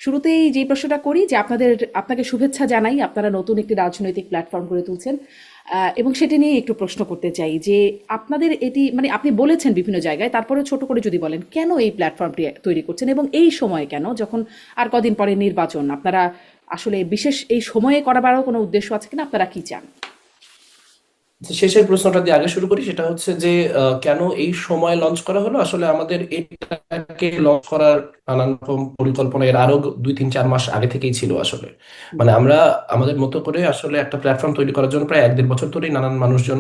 শুরুতেই যে প্রশ্নটা করি যে আপনাকে শুভেচ্ছা জানাই, আপনারা নতুন একটি রাজনৈতিক প্ল্যাটফর্ম গড়ে তুলছেন। এবং সেটা নিয়ে একটু প্রশ্ন করতে চাই যে আপনাদের এটি মানে আপনি বলেছেন বিভিন্ন জায়গায়, তারপরে ছোট করে যদি বলেন কেন এই প্ল্যাটফর্মটি তৈরি করছেন এবং এই সময়ে কেন, যখন আর কদিন পরে নির্বাচন, আপনারা আসলে বিশেষ এই সময়ে করাবারও কোনো উদ্দেশ্য আছে কিনা, আপনারা কি চান? শেষের প্রশ্নটা দিয়ে আগে শুরু করি, সেটা হচ্ছে যে কেন এই সময় লঞ্চ করা হলো। আসলে আমাদের এটাকে লঞ্চ করার নানান রকম পরিকল্পনা এর আরো 2-3-4 মাস আগে থেকেই ছিল আসলে। হুম। মানে আমরা আমাদের মতো করে আসলে একটা প্ল্যাটফর্ম তৈরি করার জন্য প্রায় 1-1.5 বছর ধরেই নানান মানুষজন,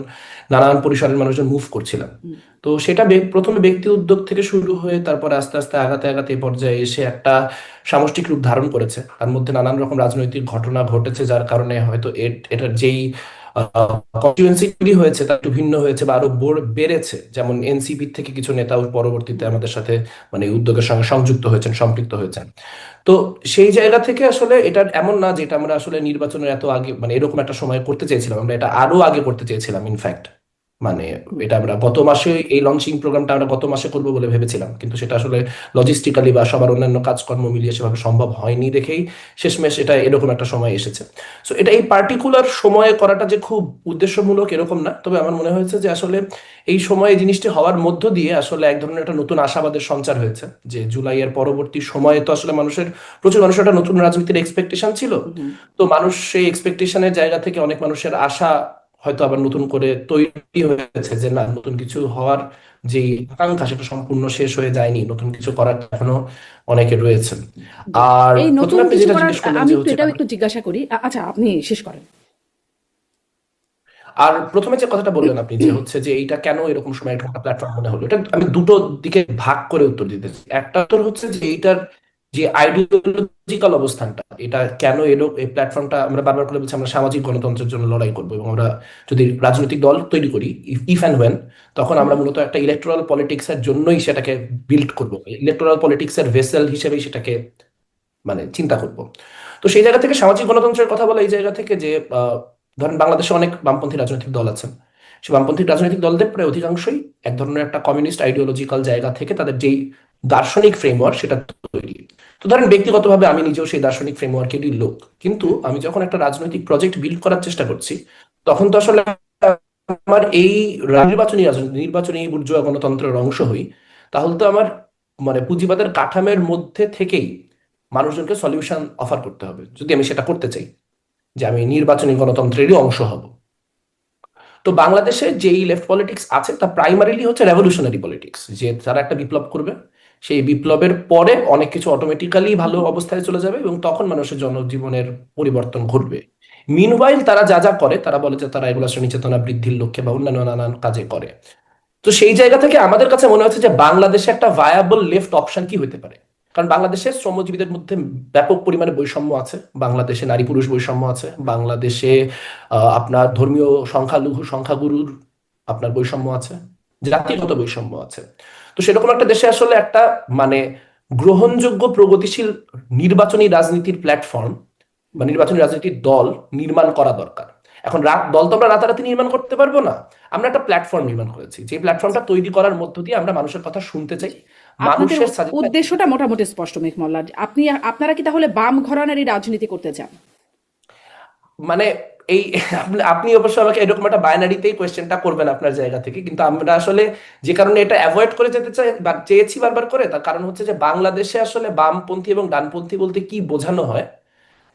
নানান পরিসরের মানুষজন মুভ করছিলাম। হুম। তো সেটা প্রথমে ব্যক্তি উদ্যোগ থেকে শুরু হয়ে তারপরে আস্তে আস্তে আগাতে আগাতে এই পর্যায়ে এসে একটা সামষ্টিক রূপ ধারণ করেছে। তার মধ্যে নানান রকম রাজনৈতিক ঘটনা ঘটেছে, যার কারণে হয়তো এটার যেই কনস্টিটুয়েন্সি তৈরি হয়েছে তা একটু ভিন্ন হয়েছে বা আরো বেড়েছে। যেমন এনসিপি থেকে কিছু নেতাও পরবর্তীতে আমাদের সাথে মানে এই উদ্যোগের সঙ্গে সংযুক্ত হয়েছেন, সম্পৃক্ত হয়েছেন। তো সেই জায়গা থেকে আসলে এটা এমন না যে এটা আমরা আসলে নির্বাচনের এত আগে মানে এরকম একটা সময় করতে চেয়েছিলাম, আমরা এটা আরো আগে করতে চেয়েছিলাম ইনফ্যাক্ট। মানে হুম। এটা আমরা গত মাসে এই লঞ্চিং প্রোগ্রামটা আমরা গত মাসে করবো বলে ভেবেছিলাম, কিন্তু সেটা আসলে লজিস্টিক্যালি বা সবার অন্যান্য কাজকর্ম মিলিয়ে সেভাবে সম্ভব হয়নি দেখেই শেষমেশ এটা এরকম একটা সময় এসেছে। সো এটা এই পার্টিকুলার সময়ে করাটা যে খুব উদ্দেশ্যমূলক এরকম না, তবে আমার মনে হয়েছে যে আসলে এই সময়ে জিনিসটি হওয়ার মধ্য দিয়ে আসলে এক ধরনের একটা নতুন আশাবাদের সঞ্চার হয়েছে। যে জুলাইয়ের পরবর্তী সময়ে তো আসলে প্রচুর মানুষের একটা নতুন রাজনীতির এক্সপেকটেশন ছিল। হুম। তো মানুষ সেই এক্সপেকটেশনের জায়গা থেকে অনেক মানুষের আশা হয়তো আবার নতুন করে তৈরি হয়েছে যে না, নতুন কিছু হওয়ার যে আকাঙ্ক্ষা সেটা সম্পূর্ণ শেষ হয়ে যায়নি, নতুন কিছু করার এখনো অনেকে রয়েছে। জি। আর এই প্রথমে নতুন আপনি কিছু যেটা করার জিজ্ঞেস করলেন আমি যে একটু হচ্ছে এটাও একটু জিজ্ঞাসা করি। আচ্ছা, আপনি শেষ করেন। আর প্রথমে যে কথাটা বললেন আপনি যে হচ্ছে যে এইটা কেন এরকম সময় এরকম একটা প্ল্যাটফর্ম মনে হলো, এটা আমি দুটো দিকে ভাগ করে উত্তর দিতে চাই। একটা উত্তর হচ্ছে যে এইটার যে আইডিওলজিক্যাল অবস্থানটা, এটা কেন এলো, এই প্ল্যাটফর্মটা আমরা বারবার করে বলছি আমরা সামাজিক গণতন্ত্রের জন্য লড়াই করবো এবং আমরা যদি রাজনৈতিক দল তৈরি করি ইফ অ্যান্ড ওয়েন, তখন আমরা মূলত একটা ইলেকটোরাল পলিটিক্স এর জন্যই সেটাকে বিল্ড করবো, ইলেকটোরাল পলিটিক্স এর ভেসেল হিসেবেই সেটাকে মানে চিন্তা করব। তো সেই জায়গা থেকে সামাজিক গণতন্ত্রের কথা বলা এই জায়গা থেকে যে ধরেন বাংলাদেশে অনেক বামপন্থী রাজনৈতিক দল আছেন। সেই বামপন্থী রাজনৈতিক দলদের প্রায় অধিকাংশই এক ধরনের একটা কমিউনিস্ট আইডিওলজিক্যাল জায়গা থেকে তাদের যেই দার্শনিক ফ্রেমওয়ার্ক সেটা তৈরি। তো ধরেন ব্যক্তিগতভাবে আমি নিজেও সেই দার্শনিক ফ্রেমওয়ার্কেরই লোক, কিন্তু আমি যখন একটা রাজনৈতিক প্রজেক্ট বিল্ড করার চেষ্টা করছি, তখন তো আসলে আমার এই নির্বাচনী রাজনীতি নির্বাচনী বুর্জোয়া গণতন্ত্রের অংশ হই। তাহলে তো আমার মানে পুঁজিবাদের কাঠামের মধ্যে থেকেই মানুষজনকে সলিউশন অফার করতে হবে যদি আমি সেটা করতে চাই, যে আমি নির্বাচনী গণতন্ত্রেরই অংশ হব। তো বাংলাদেশে যেই লেফট পলিটিক্স আছে তা প্রাইমারিলি হচ্ছে রেভলিউশনারি পলিটিক্স, যে তারা একটা বিপ্লব করবে, সেই বিপ্লবের পরে অনেক কিছু অটোমেটিক্যালি ভালো অবস্থায় চলে যাবে এবং তখন মানুষের জনজীবনের পরিবর্তন ঘটবে। মিনওয়াইল তারা যা যা করে, তারা বলে যে তারা এগুলো শ্রেণী চেতনা বৃদ্ধির লক্ষ্যে বা অন্যান্য নানান কাজে করে। তো সেই জায়গা থেকে আমাদের কাছে মনে হচ্ছে যে বাংলাদেশে একটা ভায়াবল লেফট অপশন কি হতে পারে। কারণ বাংলাদেশের শ্রমজীবীদের মধ্যে ব্যাপক পরিমাণে বৈষম্য আছে, বাংলাদেশে নারী পুরুষ বৈষম্য আছে, বাংলাদেশে আপনার ধর্মীয় সংখ্যাগুরুর আপনার বৈষম্য আছে, জাতিগত বৈষম্য আছে। তো সেরকম একটা দেশে আসলে একটা মানে গ্রহণযোগ্য প্রগতিশীল নির্বাচনী রাজনীতির প্ল্যাটফর্ম বা নির্বাচনী রাজনীতির দল নির্মাণ করা দরকার। এখন দল তো আমরা রাতারাতি নির্মাণ করতে পারবো না। আমরা একটা প্ল্যাটফর্ম নির্মাণ করেছি, যে প্ল্যাটফর্মটা তৈরি করার মধ্য দিয়ে আমরা মানুষের কথা শুনতে চাই, জি। আপনাদের মানুষের সাজেশন। উদ্দেশ্যটা মোটামুটি স্পষ্ট, মেঘ মোল্লা। আপনারা কি তাহলে বাম ঘরানারই রাজনীতি করতে চান? মানে এই আপনি আপনি অবশ্য আমাকে এরকম একটা বাইনারিতেই কোয়েশ্চেনটা করবেন আপনার জায়গা থেকে, কিন্তু আমরা আসলে যে কারণে এটা অ্যাভয়েড করে যেতে চাই বা চেয়েছি বারবার করে, তার কারণ হচ্ছে যে বাংলাদেশে আসলে বামপন্থী এবং ডানপন্থী বলতে কি বোঝানো হয়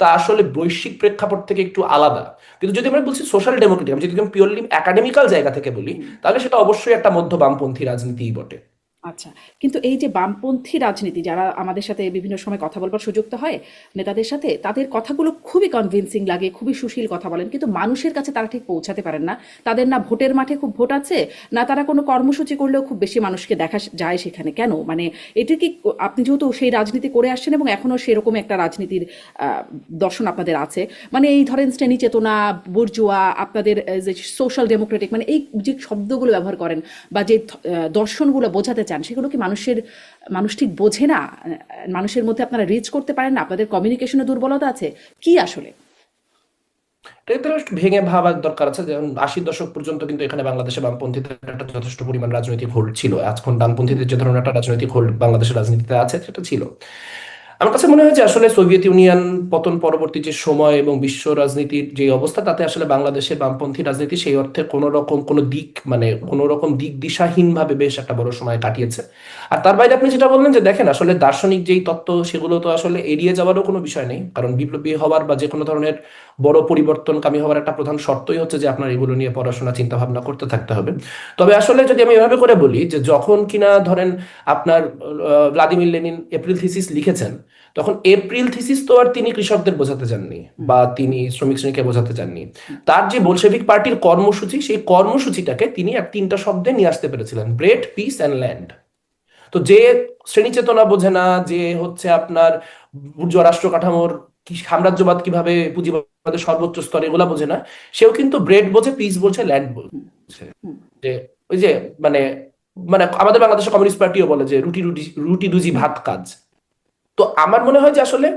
তা আসলে বৈশ্বিক প্রেক্ষাপট থেকে একটু আলাদা। কিন্তু যদি আমরা বলছি সোশ্যাল ডেমোক্রেটিক, আমি যদি পিওরলি একাডেমিক্যাল জায়গা থেকে বলি, হুম। তাহলে সেটা অবশ্যই একটা মধ্য বামপন্থী রাজনীতিই বটে। আচ্ছা। কিন্তু এই যে বামপন্থী রাজনীতি, যারা আমাদের সাথে বিভিন্ন সময় কথা বলবার সুযোগ তো হয় নেতাদের সাথে, তাদের কথাগুলো খুবই কনভিন্সিং লাগে, খুবই সুশীল কথা বলেন, কিন্তু মানুষের কাছে তারা ঠিক পৌঁছাতে পারেন না। তাদের না ভোটের মাঠে খুব ভোট আছে, না তারা কোনো কর্মসূচি করলেও খুব বেশি মানুষকে দেখা যায় সেখানে। কেন? মানে এটা কি, আপনি যেহেতু সেই রাজনীতি করে আসছেন এবং এখনো সেরকম একটা রাজনীতির দর্শন আপনাদের আছে, মানে এই ধরেন শ্রেণী চেতনা, বুর্জোয়া, আপনাদের যে সোশ্যাল ডেমোক্রেটিক, মানে এই যে শব্দগুলো ব্যবহার করেন বা যে দর্শনগুলো বোঝাতে চান, সেগুলো কি মানুষ ঠিক বোঝে না? মানুষের মধ্যে আপনারা রিচ করতে পারেন না? আপনাদের কমিউনিকেশনে দুর্বলতা আছে কি আসলে? এটা একটু ভেঙে ভাবার দরকার আছে। যেমন 80-র দশক পর্যন্ত কিন্তু এখানে বাংলাদেশে বামপন্থীদের একটা যথেষ্ট পরিমাণ রাজনৈতিক হোল্ড ছিল। এখন ডানপন্থীদের যে ধরনের একটা রাজনৈতিক হোল্ড বাংলাদেশের রাজনীতিতে আছে সেটা ছিল। আমার কাছে মনে হয় যে আসলে সোভিয়েত ইউনিয়ন পতন পরবর্তী যে সময় এবং বিশ্ব রাজনীতির যে অবস্থা, তাতে আসলে বাংলাদেশের বামপন্থী রাজনীতি সেই অর্থে কোনো রকম কোনো দিক মানে কোনো রকম দিক দিশাহীন ভাবে বেশ একটা বড় সময় কাটিয়েছে। আর তার বাইরে আপনি যেটা বললেন যে দেখেন আসলে দার্শনিক যেই তত্ত্ব সেগুলো তো আসলে এড়িয়ে যাওয়ারও কোনো বিষয় নেই, কারণ বিপ্লবী হওয়ার বা যে কোনো ধরনের বড় পরিবর্তনকামী হওয়ার একটা প্রধান শর্তই হচ্ছে যে আপনার এগুলো নিয়ে পড়াশোনা চিন্তা ভাবনা করতে থাকতে হবে। তবে আসলে যদি আমি এভাবে করে বলি যে যখন কিনা ধরেন আপনার ভ্লাদিমির লেনিন এপ্রিল থিসিস লিখেছেন, তখন এপ্রিল থিসিস তো আর তিনি কৃষকদের বোঝাতে চাননি হুম, বা তিনি শ্রমিক শ্রেণীকে বোঝাতে চাননি। হুম, তার যে বলশেভিক পার্টির কর্মসূচি, সেই কর্মসূচিটাকে তিনি এক তিনটা শব্দে নিয়ে আসতে পেরেছিলেন: ব্রেড, পিস অ্যান্ড ল্যান্ড। তো যে শ্রেণী চেতনা বোঝে না, যে হচ্ছে আপনার বুর্জোয়া রাষ্ট্র কাঠামোর কি সাম্রাজ্যবাদ কিভাবে পুঁজিবাদের সর্বোচ্চ স্তরে এগুলা বোঝে না, সেও কিন্তু ব্রেড বোঝে, পিস বোঝে, ল্যান্ড হুম, বোঝে। হুম, যে ওই যে মানে মানে আমাদের বাংলাদেশের কমিউনিস্ট পার্টিও বলে যে রুটি রুটি রুটি রুজি ভাত কাজ। তো আমার মনে হয় যে আসলে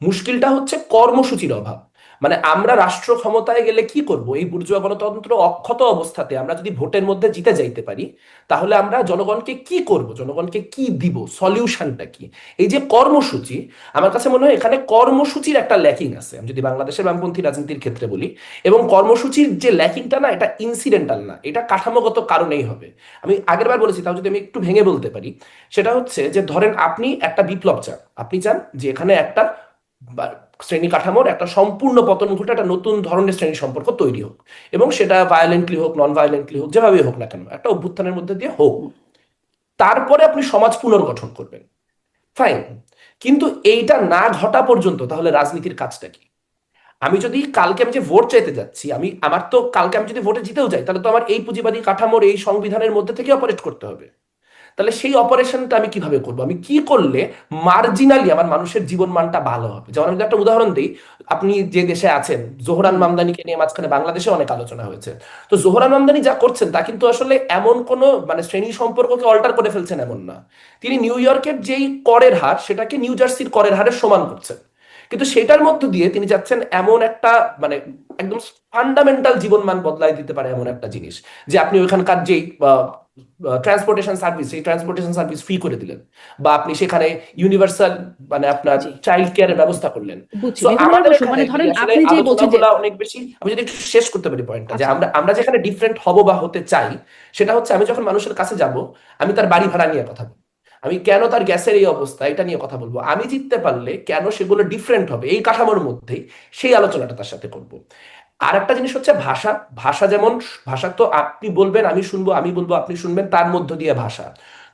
মুশকিলটা হচ্ছে কর্মসূচির অভাব। মানে আমরা রাষ্ট্র ক্ষমতায় গেলে কি করব, এই বুর্জোয়া গণতন্ত্র অক্ষত অবস্থাতে আমরা যদি ভোটের মধ্যে জিতে যাইতে পারি, তাহলে আমরা জনগণকে কি করব, জনগণকে কি দিব, সলিউশনটা কি? এই যে কর্মসূচি, আমার কাছে মনে হয় এখানে কর্মসূচির একটা ল্যাকিং আছে, আমি যদি বাংলাদেশের বামপন্থী রাজনীতির ক্ষেত্রে বলি। এবং কর্মসূচির যে ল্যাকিংটা না, এটা ইনসিডেন্টাল না, এটা কাঠামোগত কারণেই হবে। আমি আগের বার বলেছি, তাও যদি আমি একটু ভেঙে বলতে পারি, সেটা হচ্ছে যে ধরেন আপনি একটা বিপ্লব চান, আপনি চান যে এখানে একটা শ্রেণী কাঠামোর একটা সম্পূর্ণ পতন ঘটে একটা নতুন ধরনের শ্রেণী সম্পর্ক তৈরি হোক, এবং সেটা ভায়োলেন্টলি হোক, নন ভায়োলেন্টলি হোক, যেভাবে হোক না কেন একটা অভ্যুত্থানের মধ্যে দিয়ে হোক। হুম। তারপরে আপনি সমাজ পুনর্গঠন করবেন, ফাইন। কিন্তু এইটা না ঘটা পর্যন্ত তাহলে রাজনীতির কাজটা কি? আমি যদি কালকে আমি যে ভোট চাইতে যাচ্ছি, আমি আমার তো কালকে আমি যদি ভোটে জিতেও যাই, তাহলে তো আমার এই পুঁজিবাদী কাঠামোর এই সংবিধানের মধ্যে থেকে অপারেট করতে হবে। তাহলে সেই অপারেশনটা আমি কিভাবে করব, আমি কি করলে মার্জিনালি আমার মানুষের জীবন মানটা ভালো হবে? যেমন আমি যদি একটা উদাহরণ দিই, আপনি যে দেশে আছেন, জোহরান হুম, মামদানিকে নিয়ে মাঝখানে বাংলাদেশে অনেক আলোচনা হয়েছে। তো জোহরান মামদানি যা করছেন তা কিন্তু আসলে এমন কোনো মানে শ্রেণী সম্পর্ককে অল্টার করে ফেলছেন এমন না। তিনি নিউ ইয়র্কের যেই করের হার, সেটাকে নিউ জার্সির করের হারের সমান করছেন। কিন্তু সেটার মধ্য দিয়ে তিনি যাচ্ছেন এমন একটা মানে একদম ফান্ডামেন্টাল জীবনমান বদলাই দিতে পারে এমন একটা জিনিস, যে আপনি ওইখানকার যেই ট্রান্সপোর্টেশন সার্ভিস, সেই ট্রান্সপোর্টেশন সার্ভিস ফ্রি করে দিলেন, বা আপনি সেখানে ইউনিভার্সাল মানে আপনার জি, চাইল্ড কেয়ারের ব্যবস্থা করলেন। বুঝছি সো মেহবুবুর রহমান আমাদের বসু। এখানে মানে যদি ধরেন আসলে আপনি যে বলছেন যে আলোচনাগুলো অনেক বেশি, আমি যদি একটু শেষ করতে পারি পয়েন্টটা, যে আচ্ছা, আমরা আমরা যেখানে ডিফারেন্ট হব বা হতে চাই, সেটা হচ্ছে আমি যখন মানুষের কাছে যাব, আমি তার বাড়ি ভাড়া নিয়ে কথা বলবো, আমি কেন তার গ্যাসের এই অবস্থা এটা নিয়ে কথা বলবো, আমি জিততে পারলে কেন সেগুলো ডিফারেন্ট হবে এই কাঠামোর মধ্যেই, সেই আলোচনাটা তার সাথে করব। আর একটা জিনিস হচ্ছে ভাষা। ভাষা যেমন, ভাষা তো আপনি বলবেন আমি শুনবো, আমি বলবো আপনি শুনবেন, তার মধ্য দিয়ে ভাষা।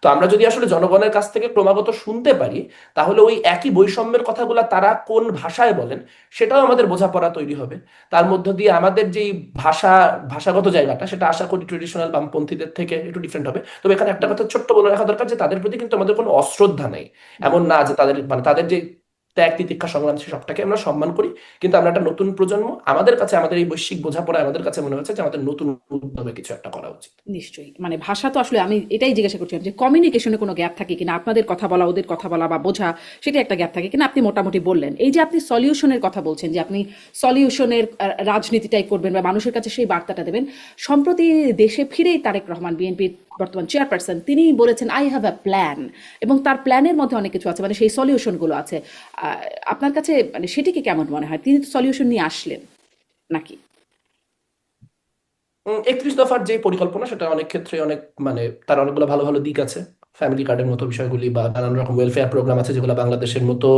তো আমরা যদি আসলে জনগণের কাছ থেকে ক্রমাগত শুনতে পারি, তাহলে ওই একই বৈষম্যের কথাগুলো তারা কোন ভাষায় বলেন সেটাও আমাদের বোঝাপড়া তৈরি হবে। তার মধ্য দিয়ে আমাদের যেই ভাষা, ভাষাগত জায়গাটা, সেটা আশা করি ট্রেডিশনাল বামপন্থীদের থেকে একটু ডিফারেন্ট হবে। তবে এখানে একটা হুম, কথা ছোট্ট বলে রাখা দরকার, যে তাদের প্রতি কিন্তু আমাদের কোনো অশ্রদ্ধা নেই। হুম। এমন না যে তাদের মানে তাদের যে ত্যাগ তিতিক্ষা সংগ্রাম, সে সবটাকে আমরা সম্মান করি। কিন্তু আমরা একটা নতুন প্রজন্ম, আমাদের কাছে আমাদের এই বৈশ্বিক বোঝাপড়া আমাদের কাছে মনে হচ্ছে যে আমাদের নতুন উদ্যমে কিছু একটা করা উচিত। নিশ্চয়ই মানে ভাষা তো আসলে আমি এটাই জিজ্ঞাসা করছিলাম যে কমিউনিকেশনে কোনো গ্যাপ থাকে কিনা, আপনাদের কথা বলা ওদের কথা বলা বা বোঝা, সেটা একটা গ্যাপ থাকে কিনা আপনি মোটামুটি বললেন। এই যে আপনি সলিউশনের কথা বলছেন যে আপনি সলিউশনের রাজনীতিটাই করবেন বা মানুষের কাছে সেই বার্তাটা দেবেন। সম্প্রতি দেশে ফিরেই তারেক রহমান, বিএনপির বর্তমান চেয়ারপারসন, তিনি বলেছেন আই হ্যাভ আ প্ল্যান, এবং তার প্ল্যানের মধ্যে অনেক কিছু আছে, মানে সেই সলিউশনগুলো আছে। আপনার কাছে মানে সেটিকে কেমন মনে হয়, তিনি সলিউশন নিয়ে আসলেন নাকি? 31 দফার যে পরিকল্পনা, সেটা অনেক ক্ষেত্রে অনেক মানে তার অনেকগুলো ভালো ভালো দিক আছে। ফ্যামিলি কার্ডের মতো বিষয়গুলি বা নানান রকম ওয়েলফেয়ার প্রোগ্রাম আছে, যেগুলো বাংলাদেশের মতো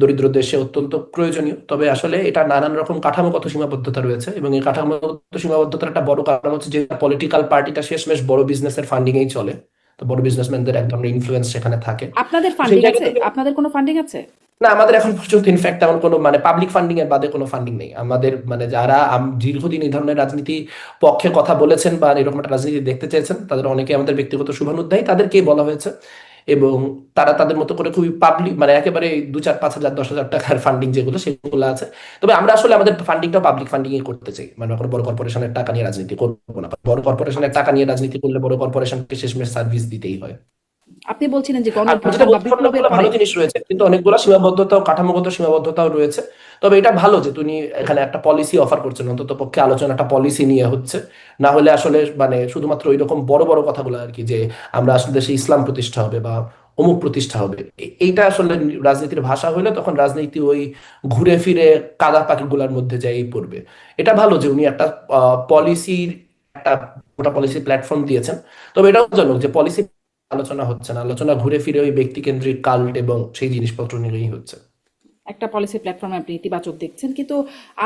দরিদ্র দেশে অত্যন্ত প্রয়োজনীয়। তবে আসলে এটা নানান রকম কাঠামোগত সীমাবদ্ধতা রয়েছে, এবং এই কাঠামোগত সীমাবদ্ধতার একটা বড় কারণ হচ্ছে যে পলিটিক্যাল পার্টিটা শেষমেশ বড় বিজনেসের ফান্ডিং এই চলে। তো বড় বিজনেসম্যানদের এক ধরনের ইনফ্লুয়েন্স সেখানে থাকে। আপনাদের তো সেই ফান্ডিং জায়গা আছে? থেকে আপনাদের কোনো ফান্ডিং আছে? না, আমাদের এখন পর্যন্ত ইনফ্যাক্ট এমন কোনো মানে পাবলিক ফান্ডিং এর বাদে কোনো ফান্ডিং নেই আমাদের। মানে যারা দীর্ঘদিন এই ধরনের রাজনীতি পক্ষে কথা বলেছেন বা এরকম একটা রাজনীতি দেখতে চেয়েছেন, তাদের অনেকে আমাদের ব্যক্তিগত শুভানুধ্যায়ী, তাদেরকেই বলা হয়েছে। এবং তারা তাদের মতো করে খুবই পাবলিক মানে একেবারে 2, 4, 5 হাজার 10 হাজার টাকার ফান্ডিং যেগুলো, সেগুলো আছে। তবে আমরা আসলে আমাদের ফান্ডিংটা পাবলিক ফান্ডিং এ করতে চাই, মানে কোনো বড় কর্পোরেশনের টাকা নিয়ে রাজনীতি করবো না। বড় কর্পোরেশনের আচ্ছা, টাকা নিয়ে রাজনীতি করলে বড় কর্পোরেশনকে শেষমেশ সার্ভিস দিতেই হয়। আপনি বলছিলেন যে গণ আর যেটা অভ্যুত্থান বা বলছেন বিপ্লবের অনেকগুলো পরে। ভালো জিনিস রয়েছে, কিন্তু অনেকগুলো সীমাবদ্ধতাও, কাঠামোগত সীমাবদ্ধতাও রয়েছে। তবে এটা ভালো যে তুমি এখানে একটা পলিসি অফার করছেন, অন্তত পক্ষে আলোচনাটা পলিসি নিয়ে হচ্ছে। না হলে আসলে মানে শুধুমাত্র ওই রকম বড় বড় কথাগুলো আর কি, যে আমরা আসলে দেশে ইসলাম প্রতিষ্ঠা হবে বা অমুক প্রতিষ্ঠা হবে। এইটা আসলে রাজনীতির ভাষা হলে তখন রাজনীতি ওই ঘুরে ফিরে কাদা পাকিগুলার মধ্যে যাই পড়বে। এটা ভালো যে উনি একটা পলিসির একটা গোটা পলিসি প্ল্যাটফর্ম দিয়েছেন। তবে এটাও জানুক যে পলিসি আলোচনা হচ্ছে না, আলোচনা ঘুরে ফিরে ওই ব্যক্তিকেন্দ্রিক কাল্ট এবং সেই জিনিসপত্র নিয়েই হচ্ছে। একটা পলিসি প্ল্যাটফর্মে আপনি ইতিবাচক দেখছেন, কিন্তু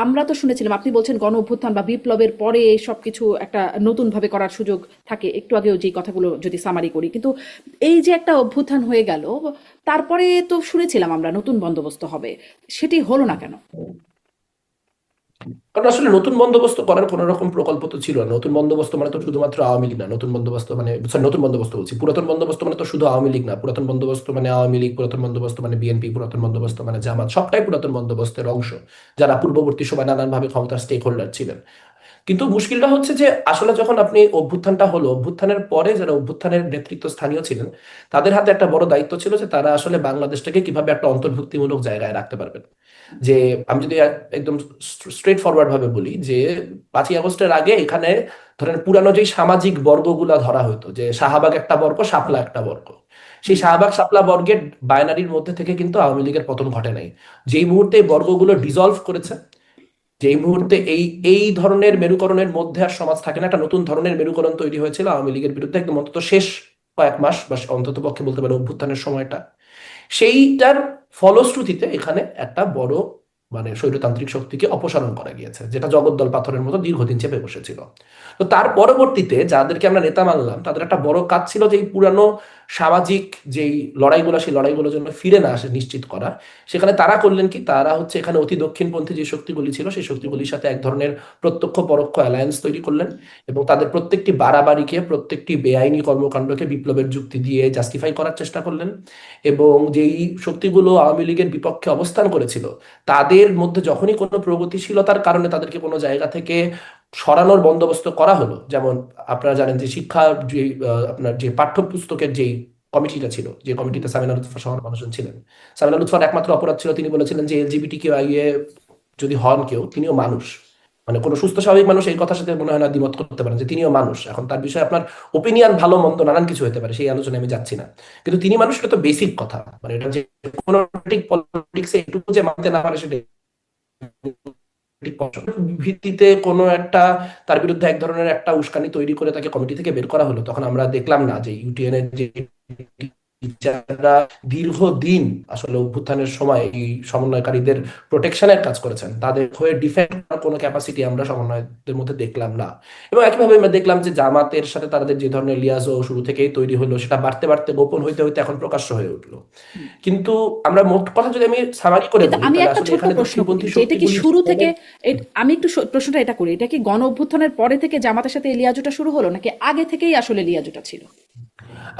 আমরা তো শুনেছিলাম আপনি বলছেন গণ অভ্যুত্থান বা বিপ্লবের পরে সব কিছু একটা নতুনভাবে করার সুযোগ থাকে, একটু আগেও যে কথাগুলো যদি সামারি করি, কিন্তু এই যে একটা অভ্যুত্থান হয়ে গেল, তারপরে তো শুনেছিলাম আমরা নতুন বন্দোবস্ত হবে, সেটি হলো না কেন? কারণ আসলে নতুন বন্দোবস্ত করার কোন রকম প্রকল্প তো ছিল না। নতুন বন্দোবস্ত মানে তো শুধুমাত্র আওয়ামী লীগ না, নতুন বন্দোবস্ত মানে sorry, নতুন বন্দোবস্ত বলছি, পুরাতন বন্দোবস্ত মানে তো শুধু আওয়ামী লীগ না, পুরাতন বন্দোবস্ত মানে আওয়ামী লীগ, পুরাতন বন্দোবস্ত মানে বিএনপি, পুরাতন বন্দোবস্ত মানে জামাত, সবটাই পুরাতন বন্দোবস্তের অংশ, যারা পূর্ববর্তী সময় নানানভাবে ক্ষমতার স্টেক হোল্ডার ছিলেন। কিন্তু মুশকিলটা হচ্ছে যে আসলে যখন আপনি অভ্যুত্থানটা হলো, অভ্যুত্থানের পরে যারা অভ্যুত্থানের নেতৃত্ব স্থানীয় ছিলেন, তাদের হাতে একটা বড় দায়িত্ব ছিল যে তারা আসলে বাংলাদেশটাকে কিভাবে একটা অন্তর্ভুক্তিমূলক জায়গায় রাখতে পারবেন। যে আমি যদি একদম স্ট্রেট ফরওয়ার্ড ভাবে বলি যে 5ই আগস্টের আগে এখানে ধরেন পুরানো যে সামাজিক বর্গগুলা ধরা হতো, যে শাহবাগ একটা বর্গ, শাপলা একটা বর্গ, সেই হুম। শাহবাগ শাপলা বর্গের বাইনারির মধ্যে থেকে কিন্তু আওয়ামী লীগের পতন ঘটে নাই। যেই মুহূর্তে এই বর্গগুলো ডিজলভ করেছে, যেই মুহূর্তে এই এই ধরনের মেরুকরণের মধ্যে আর সমাজ থাকে না, একটা নতুন ধরনের মেরুকরণ তৈরি হয়েছিল আওয়ামী লীগের বিরুদ্ধে একদম অন্তত শেষ কয়েক মাস বা অন্তত পক্ষে বলতে পারে অভ্যুত্থানের সময়টা, সেইটার ফলশ্রুতিতে এখানে একটা বড় মানে স্বৈরতান্ত্রিক শক্তিকে অপসারণ করা গিয়েছে, যেটা জগদ্দল পাথরের মতো দীর্ঘদিন চেপে বসেছিল। তো তার পরবর্তীতে যাদেরকে আমরা নেতা মানলাম, তাদের একটা বড় কাজ ছিল যে এই পুরানো সামাজিক যেই লড়াইগুলো, সেই লড়াইগুলোর জন্য ফিরে না আসে নিশ্চিত করা। সেখানে তারা করলেন কি, তারা হচ্ছে এখানে অতি দক্ষিণপন্থী যে শক্তিগুলি ছিল সেই শক্তিগুলির সাথে এক ধরনের প্রত্যক্ষ পরোক্ষ অ্যালায়েন্স তৈরি করলেন, এবং তাদের প্রত্যেকটি বাড়াবাড়িকে, প্রত্যেকটি বেআইনি কর্মকাণ্ডকে বিপ্লবের যুক্তি দিয়ে জাস্টিফাই করার চেষ্টা করলেন। এবং যেই শক্তিগুলো আওয়ামী লীগের বিপক্ষে অবস্থান করেছিল, তাদের মধ্যে যখনই কোনো প্রগতিশীলতার কারণে তাদেরকে কোনো জায়গা থেকে সরানোর বন্দোবস্ত করা হলো, যেমন আপনারা জানেন যে শিক্ষা যে আপনার যে পাঠ্যপুস্তকের যেই কমিটিটা ছিল, যে কমিটিতে সামিনা লুৎফা সহ মানুষজন ছিলেন, সামিনা লুৎফার একমাত্র অপরাধ ছিল তিনি বলেছিলেন যে এলজিবিটি কেউ আইয়ে যদি হন কেউ, তিনিও মানুষ। মানে কোনো সুস্থ স্বাভাবিক মানুষ এই কথার সাথে মনে হয় না দ্বিমত করতে পারেন যে তিনিও মানুষ। এখন তার বিষয়ে আপনার ওপিনিয়ন ভালো মন্দ নানান কিছু হতে পারে, সেই আলোচনায় আমি যাচ্ছি না, কিন্তু তিনি মানুষ, এটা তো বেসিক কথা। মানে এটা যে কোনো পলিটিক্স এটুকু যে মানতে না পারে সেটা ভিত্তিতে কোনো একটা তার বিরুদ্ধে এক ধরনের একটা উস্কানি তৈরি করে তাকে কমিটি থেকে বের করা হলো, তখন আমরা দেখলাম না যে ইউটিএন এর যে যারা দীর্ঘদিন আসলে অভ্যুত্থানের সময় এই সমন্বয়কারীদের প্রোটেকশনের কাজ করেছেন, তাদের হয়ে ডিফেন্ড করার কোনো ক্যাপাসিটি আমরা সমন্বয়কদের মধ্যে দেখলাম না। এবং একইভাবে আমরা দেখলাম যে জামাতের সাথে তাদের যে ধরনের লিয়াজও শুরু থেকেই তৈরি হলো, সেটা বাড়তে বাড়তে গোপন হইতে হইতে এখন প্রকাশ্য হয়ে উঠলো। কিন্তু আমরা মোট কথা যদি আমি সামারি করে কিন্তু বলি, আমি তাহলে একটা আসলে ছোট্ট এখানে প্রশ্ন করি দক্ষিণপন্থী যে এটা কি শক্তিগুলি শুরু থেকে, আমি একটু প্রশ্নটা এটা করি, এটা কি গণ অভ্যুত্থানের পরে থেকে জামাতের সাথে এই লিয়াজোটা শুরু হলো, নাকি আগে থেকেই আসলে লিয়াজোটা ছিল?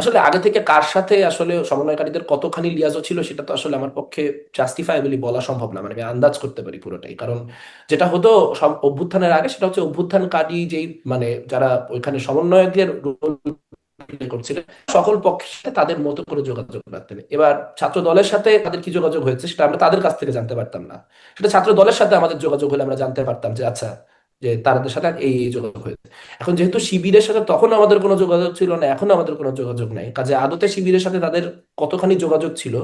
আসলে আগে থেকে কার সাথে আসলে সমন্বয়কারীদের কতখানি লিয়াজও ছিল সেটা তো আসলে আমার পক্ষে জাস্টিফাইবলি বলা সম্ভব না। মানে আমি আন্দাজ করতে পারি পুরোটাই, কারণ যেটা হতো সব অভ্যুত্থানের আগে সেটা হচ্ছে অভ্যুত্থানকারী যেই মানে যারা ওইখানে সমন্বয়কের রোল প্লে করছিলেন, সকল পক্ষের সাথে তাদের মতো করে যোগাযোগ রাখতেন। এবার ছাত্র দলের সাথে তাদের কি যোগাযোগ হয়েছে সেটা আমরা তাদের কাছ থেকে জানতে পারতাম না, সেটা ছাত্র দলের সাথে আমাদের যোগাযোগ হলে আমরা জানতে পারতাম যে আচ্ছা, যে তাদের সাথে এই যোগাযোগ হয়েছে। এখন যেহেতু শিবিরের সাথে তখন আমাদের কোনো যোগাযোগ ছিল না, এখন আমাদের কোনো যোগাযোগ নাই, কাজে আদতে শিবিরের সাথে তাদের কতখানি যোগাযোগ ছিল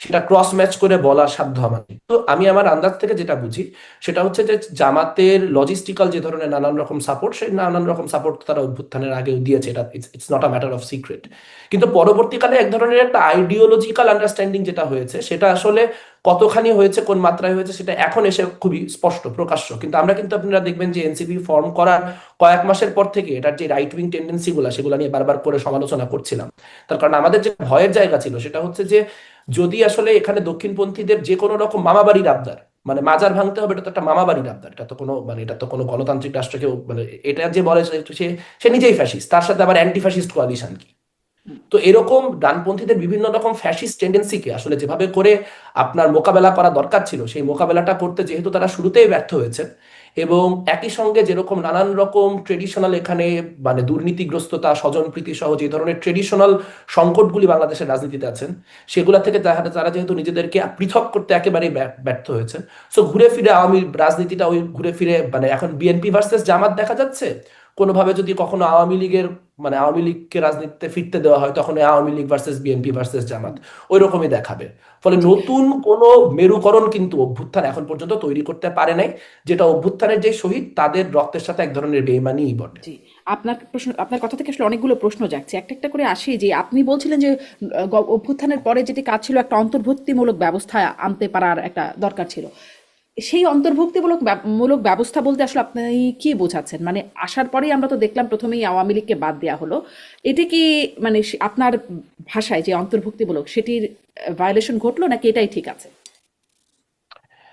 সেটা ক্রস ম্যাচ করে বলার সাধ্য আমার নেই। তো আমি আমার আন্দাজ থেকে যেটা বুঝি সেটা হচ্ছে যে জামাতের লজিস্টিক্যাল যে ধরনের নানান রকম সাপোর্ট, সেই নানান রকম সাপোর্ট তারা অভ্যুত্থানের আগেও দিয়েছে, এটা it's not a matter of secret. কিন্তু পরবর্তীকালে এক ধরনের একটা আইডিওলজিক্যাল আন্ডারস্ট্যান্ডিং যেটা হয়েছে, সেটা আসলে কতখানি হয়েছে, কোন মাত্রায় হয়েছে, সেটা এখন এসে খুবই স্পষ্ট প্রকাশ্য। কিন্তু আমরা কিন্তু আপনারা দেখবেন যে এনসিপি ফর্ম করার কয়েক মাসের পর থেকে এটার যে রাইট উইং টেন্ডেন্সি গুলা, সেগুলো নিয়ে বারবার করে সমালোচনা করছিলাম। তার কারণ আমাদের যে ভয়ের জায়গা ছিল সেটা হচ্ছে যে যদি আসলে এখানে দক্ষিণপন্থীদের যে কোনো রকম মামাবাড়ির আবদার, মানে মাজার ভাঙতে হবে, এটা তো একটা মামাবাড়ির আবদার, এটা তো কোনো মানে এটা তো কোনো গণতান্ত্রিক রাষ্ট্রকে মানে এটা যে বলে সে সে নিজেই ফ্যাসিস্ট, তার সাথে আবার অ্যান্টি ফ্যাসিস্ট কোয়ালিশন কি। তো এরকম ডানপন্থীদের বিভিন্ন রকম ফ্যাসিস্ট টেন্ডেন্সিকে আসলে যেভাবে করে আপনার মোকাবেলা করা দরকার ছিল, সেই মোকাবেলাটা করতে যেহেতু তারা শুরুতেই ব্যর্থ হয়েছে, এবং একই সঙ্গে যেরকম নানান রকম ট্রেডিশনাল এখানে মানে দুর্নীতিগ্রস্ততা, স্বজনপ্রীতি সহ যে ধরনের ট্রেডিশনাল সংকটগুলি বাংলাদেশের রাজনীতিতে আছেন, সেগুলা থেকে তারা যেহেতু নিজেদেরকে পৃথক করতে একেবারেই ব্যর্থ হয়েছে, সো ঘুরে ফিরে আওয়ামী রাজনীতিটা ওই ঘুরে ফিরে মানে এখন বিএনপি ভার্সেস জামাত দেখা যাচ্ছে, কোনোভাবে যদি কখনো আওয়ামী লীগের মানে আওয়ামী লীগকে রাজনীতিতে ফিরতে দেওয়া হয়, তখন এই Awami League versus BNP versus Jamaat ওই রকমই দেখাবে। ফলে জি নতুন কোনো মেরুকরণ কিন্তু অভ্যুত্থান এখন পর্যন্ত তৈরি করতে পারে নাই, যেটা অভ্যুত্থানের যে শহীদ তাদের রক্তের সাথে এক ধরনের বেইমানিই বটে। জি আপনার প্রশ্ন, আপনার কথা থেকে আসলে অনেকগুলো প্রশ্ন যাচ্ছে, একটা একটা করে আসি। যে আপনি বলছিলেন যে অভ্যুত্থানের পরে যেটি কাজ ছিল, একটা অন্তর্ভুক্তিমূলক ব্যবস্থা আনতে পারার একটা দরকার ছিল। সেই মূলক ব্যবস্থা বলতে আসলে আপনি কি বোঝাচ্ছেন? মানে আসার পরেই আমরা তো দেখলাম প্রথমেই আওয়ামী লীগকে বাদ দেওয়া হলো। এটি কি মানে আপনার ভাষায় যে অন্তর্ভুক্তিমূলক, সেটির ভায়োলেশন ঘটলো নাকি এটাই ঠিক আছে?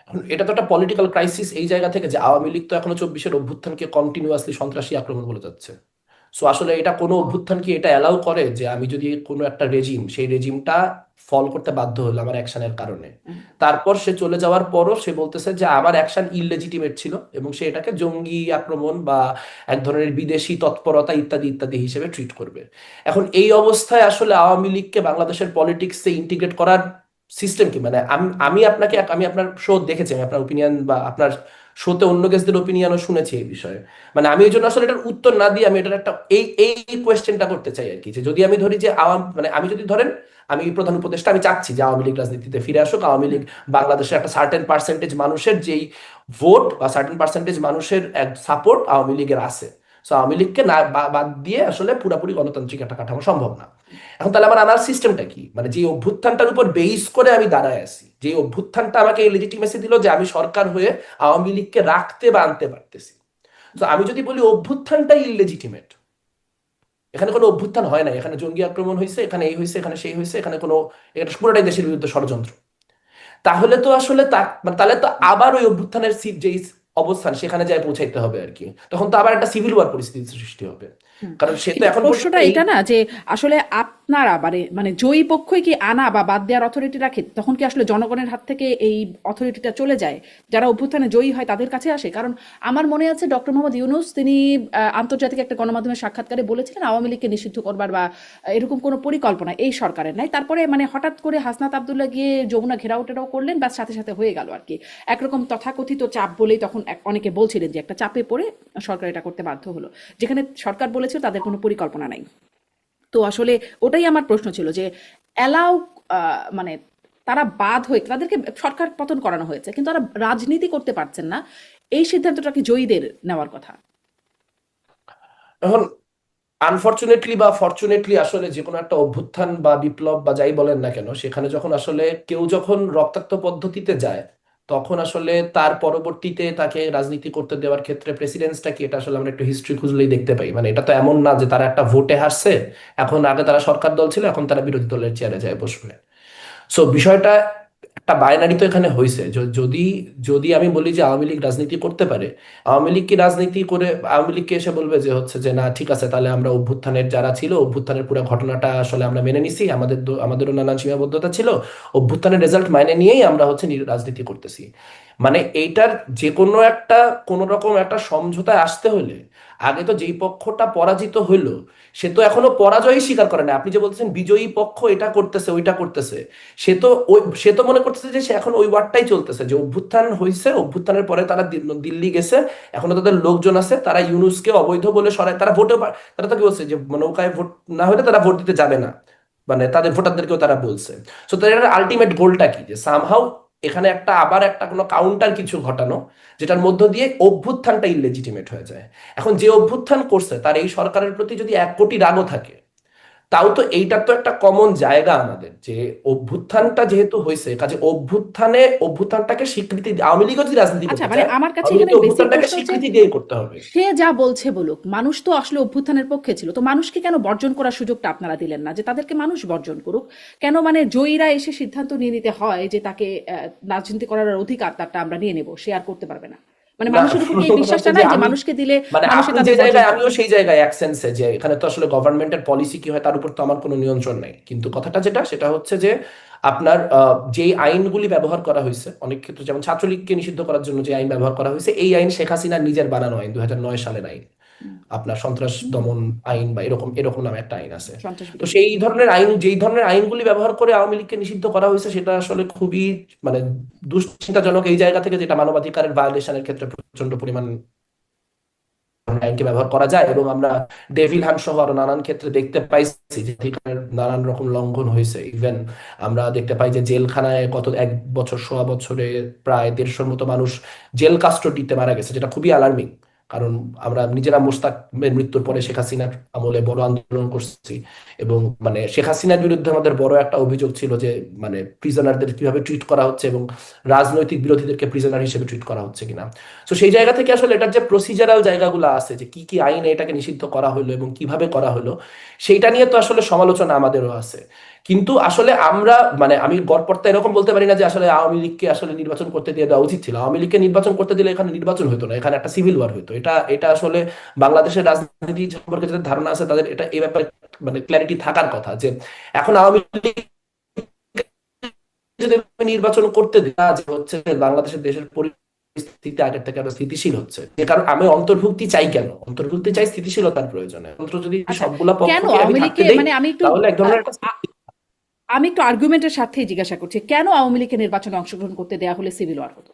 এখন এটা তো একটা পলিটিক্যাল ক্রাইসিস এই জায়গা থেকে যে আওয়ামী লীগ তো এখনো 24-এর অভ্যুত্থানকে কন্টিনিউয়াসলি সন্ত্রাসী আক্রমণ বলে যাচ্ছে। সো আসলে এটা কোনো অভ্যুত্থান কি এটা অ্যালাউ করে যে আমি যদি কোনো একটা রেজিম, সেই রেজিমটা ফল করতে বাধ্য হলো আমার অ্যাকশনের কারণে, তারপর সে চলে যাওয়ার পরও সে বলতেছে যে আমার অ্যাকশন ইললেজিটিমেট ছিল এবং সে এটাকে জঙ্গি আক্রমণ বা এক ধরনের বিদেশি তৎপরতা ইত্যাদি ইত্যাদি হিসেবে ট্রিট করবে। এখন এই অবস্থায় আসলে আওয়ামী লীগকে বাংলাদেশের পলিটিক্সে ইন্টিগ্রেট করার সিস্টেম কি? মানে আমি আপনার শো দেখেছি, আমি আপনার ওপিনিয়ন বা আপনার শোতে অন্য গেস্টদের ওপিনিয়নও শুনেছি এই বিষয়ে। মানে আমি এই জন্য আসলে এটার উত্তর না দিয়ে আমি এটার একটা এই এই কোয়েশ্চেনটা করতে চাই আর কি, যে যদি আমি ধরি যে মানে আমি যদি ধরেন আমি প্রধান উপদেষ্টা, আমি চাচ্ছি যে আওয়ামী লীগ রাজনীতিতে ফিরে আসুক, আওয়ামী লীগ বাংলাদেশের একটা সার্টেন পার্সেন্টেজ মানুষের যেই ভোট বা সার্টেন পার্সেন্টেজ মানুষের এক সাপোর্ট আওয়ামী লীগের আছে। সো আওয়ামী লীগকে না বাদ দিয়ে আসলে পুরোপুরি গণতান্ত্রিক একটা কাঠামো সম্ভব না। এখন তাহলে আমার আনার সিস্টেমটা কি? মানে যে অভ্যুত্থানটার উপর বেস করে আমি দাঁড়ায় আছি, যে অভ্যুত্থানটা আমাকে এই লেজিটিমেসি দিল যে আমি সরকার হয়ে আওয়ামী লীগকে রাখতে বা আনতে পারতেছি। তো আমি যদি বলি অভ্যুত্থানটাই ইললেজিটিমেট, এখানে কোনো অভ্যুত্থান হয় না, এখানে জঙ্গি আক্রমণ হয়েছে, এখানে এই হয়েছে, এখানে সেই হয়েছে, এখানে কোনো, এটা পুরোটাই দেশের বিরুদ্ধে ষড়যন্ত্র, তাহলে তো আসলে মানে তাহলে তো আবার ওই অভ্যুত্থানের যে অবস্থান সেখানে যায় পৌঁছাইতে হবে আর কি। তখন তো আবার একটা সিভিল ওয়ার পরিস্থিতি সৃষ্টি হবে, কারণ সে তো কিন্তু এখন পর্যন্ত প্রশ্নটা এই এটা না যে আসলে আপনারা মানে জয়ী পক্ষই কি আনা বা বাদ দেওয়ার অথরিটি রাখে, তখন কি আসলে জনগণের হাত থেকে এই অথরিটিটা চলে যায়, যারা অভ্যুত্থানে জয়ী হয় তাদের কাছে আসে? কারণ আমার মনে আছে ডক্টর মোহাম্মদ ইউনূস তিনি আন্তর্জাতিক একটা গণমাধ্যমের সাক্ষাৎকারে বলেছিলেন আওয়ামী লীগকে নিষিদ্ধ করবার বা এরকম কোনো পরিকল্পনা এই সরকারের নাই। তারপরে মানে হঠাৎ করে হাসনাত আবদুল্লাহ গিয়ে যমুনা ঘেরাও টেরাও করলেন, ব্যাস সাথে সাথে হয়ে গেল আর কি। একরকম তথাকথিত চাপ বলেই তখন অনেকে বলছিলেন যে একটা চাপে পড়ে সরকার এটা করতে বাধ্য হলো, যেখানে সরকার বলেছিল তাদের কোনো পরিকল্পনা নাই। তো আসলে ওটাই আমার প্রশ্ন ছিল যে অ্যালাউ মানে তারা বাদ হয়ে তাদেরকে সরকার পতন করানো হয়েছে কিন্তু তারা রাজনীতি করতে পারছেন না, এই সিদ্ধান্তটা কি জয়ীদের নেওয়ার কথা? এখন আনফরচুনেটলি বা ফরচুনেটলি আসলে যে কোনো একটা অভ্যুত্থান বা বিপ্লব বা যাই বলেন না কেন, সেখানে যখন আসলে কেউ যখন রক্তাক্ত পদ্ধতিতে যায়, তখন আসলে তার পরবর্তীতে তাকে রাজনীতি করতে দেওয়ার ক্ষেত্রে প্রেসিডেন্সটা কি, এটা আসলে আমরা একটু হিস্ট্রি খুঁজলেই দেখতে পাই। মানে এটা তো এমন না যে তারা একটা ভোটে হারছে, এখন আগে তারা সরকার দল ছিল, এখন তারা বিরোধী দলের চেয়ারে যায় বসবে। সো বিষয়টা একটা বাইনারি তো এখানে হয়েছে। যদি যদি আমি বলি যে আওয়ামী লীগ রাজনীতি করতে পারে, আওয়ামী লীগ কি রাজনীতি করে আওয়ামী লীগকে এসে বলবে যে হচ্ছে যে না ঠিক আছে, তাহলে আমরা অভ্যুত্থানের যারা ছিল অভ্যুত্থানের পুরো ঘটনাটা আসলে আমরা মেনে নিছি, আমাদেরও নানান সীমাবদ্ধতা ছিল, অভ্যুত্থানের রেজাল্ট মানে নিয়েই আমরা হচ্ছে রাজনীতি করতেছি। মানে এইটার যে কোনো একটা কোন রকম একটা সমঝোতায় আসতে হলে আগে তো যেই পক্ষটা পরাজিত হইলো সে তো এখনো পরাজয়ই স্বীকার করে না। আপনি যে বলতেছেন বিজয়ী পক্ষ এটা করতেছে ওইটা করতেছে, সে তো মনে করতেছে যে সে এখন ওই ওয়ার্ডটাই চলতেছে যে অভ্যুত্থান হয়েছে, অভ্যুত্থানের পরে তারা দিল্লি গেছে, এখনো তাদের লোকজন আছে, তারা ইউনূসকে অবৈধ বলে সরায়, তারা তারা তো কি বলছে যে নৌকায় ভোট না হলে তারা ভোট দিতে যাবে না, মানে তাদের ভোটারদেরকেও তারা বলছে। সো তাদের আলটিমেট গোলটা কি, যে সামহাউ এখানে আবার একটা কোনো কাউন্টার কিছু ঘটানো, যেটার মধ্য দিয়ে অভ্যুত্থানটা ইললেজিটিমেট হয়ে যায়। এখন যে অভ্যুত্থান করছে তার এই সরকারের প্রতি যদি 1 কোটি রাগও থাকে, তাও তো এইটার তো একটা কমন জায়গা আমাদের, যে অভ্যুত্থানটা যেহেতু হয়েছে কাজে অভ্যুত্থানটাকে স্বীকৃতি আওয়ামী লীগও যদি রাজনীতি আচ্ছা, করতে মানে চায়, আমার কাছে আওয়ামী এখানে লীগকে বেসিক অভ্যুত্থানটাকে প্রশ্ন হচ্ছে স্বীকৃতি দিয়ে করতে হবে। সে যা বলছে বলুক, মানুষ তো আসলে অভ্যুত্থানের পক্ষে ছিল, তো মানুষকে কেন বর্জন করার সুযোগটা আপনারা দিলেন না যে তাদেরকে মানুষ বর্জন করুক? কেন মানে জয়ীরা এসে সিদ্ধান্ত নিয়ে নিতে হয় যে তাকে রাজনীতি করার অধিকার তারটা আমরা নিয়ে নেব, সে আর করতে পারবে না? মানে না, মানুষের উপর কি এই প্রথম কথা হচ্ছে বিশ্বাসটা যে নাই যে আমি মানুষকে দিলে মানে মানুষে আপনি যে তাদের বর্জন জায়গায় করবে? আমিও সেই জায়গায় এক সেন্সে, যে এখানে তো আসলে গভর্নমেন্টের পলিসি কি হয় তার উপর তো আমার কোনো নিয়ন্ত্রণ নাই, কিন্তু কথাটা সেটা হচ্ছে যে আপনার যেই আইনগুলি ব্যবহার করা হয়েছে অনেক ক্ষেত্রে, যেমন ছাত্রলীগকে নিষিদ্ধ করার জন্য যে আইন ব্যবহার করা হয়েছে, এই আইন শেখ হাসিনার নিজের বানানো আইন, 2009 সালের আইন, আপনার সন্ত্রাস দমন আইন বা এরকম এরকম নামে একটা আইন আছে। সন্ত্রাস তো বিরোধী। সেই ধরনের আইন, যেই ধরনের আইনগুলি ব্যবহার করে আওয়ামী লীগকে নিষিদ্ধ করা হয়েছে, সেটা আসলে খুবই মানে দুশ্চিন্তাজনক এই জায়গা থেকে, যেটা মানবাধিকারের ভায়োলেশনের ক্ষেত্রে প্রচন্ড পরিমাণ আইনকে ব্যবহার করা যায়, এবং আমরা ডেভিল হান্ট সহ আরো নানান ক্ষেত্রে দেখতে পাইছি যে অধিকারের নানান রকম লঙ্ঘন হয়েছে। ইভেন আমরা দেখতে পাই যে জেলখানায় গত 1 বছর সোয়া বছরে প্রায় 150-র মতো মানুষ জেল কাস্টডিতে মারা গেছে, যেটা খুবই অ্যালার্মিং। কারণ আমরা নিজেরা মোশতাকের মৃত্যুর পরে শেখ হাসিনার আমলে বড় আন্দোলন করছি, এবং মানে শেখ হাসিনার বিরুদ্ধে আমাদের বড় একটা অভিযোগ ছিল যে মানে প্রিজনারদের কিভাবে ট্রিট করা হচ্ছে এবং রাজনৈতিক বিরোধীদেরকে প্রিজনার হিসেবে ট্রিট করা হচ্ছে কিনা। তো সেই জায়গা থেকে আসলে এটার যে প্রসিজারাল জায়গাগুলো আছে, যে কি কি আইনে এটাকে নিষিদ্ধ করা হলো এবং কিভাবে করা হলো, সেইটা নিয়ে তো আসলে সমালোচনা আমাদেরও আছে। কিন্তু আসলে আমরা মানে আমি গড়পড়তা এরকম বলতে পারি না যে আসলে আওয়ামী লীগকে আসলে নির্বাচন করতে দিয়ে দেওয়া উচিত ছিল। আওয়ামী লীগকে নির্বাচন করতে দিলে এখানে নির্বাচন হতো না, এখানে একটা সিভিল ওয়ার হতো। এটা এটা আসলে বাংলাদেশের রাজনীতি সম্পর্কে যাদের ধারণা আছে তাদের এটা এই ব্যাপারে মানে ক্ল্যারিটি থাকার কথা, যে এখন আওয়ামী লীগ যদি নির্বাচন করতে দিই না, যে হচ্ছে বাংলাদেশের দেশের পরিস্থিতি আগের থেকে আরো স্থিতিশীল হচ্ছে। যে কারণ আমি অন্তর্ভুক্তি চাই, কেন অন্তর্ভুক্তি চাই? স্থিতিশীলতার প্রয়োজনে। অন্তত যদি আচ্ছা, সবগুলা কেন পক্ষকে আমি আওয়ামী থাকতে লীগকে দেই, মানে আমি একটু তাহলে এক আহ, ধরনের একটা আ- আমি একটু আর্গুমেন্টের সাথেই জিজ্ঞাসা করছি, কেন আওয়ামী লীগকে নির্বাচনে অংশগ্রহণ করতে দেয়া হলে সিভিল ওয়ার হতো?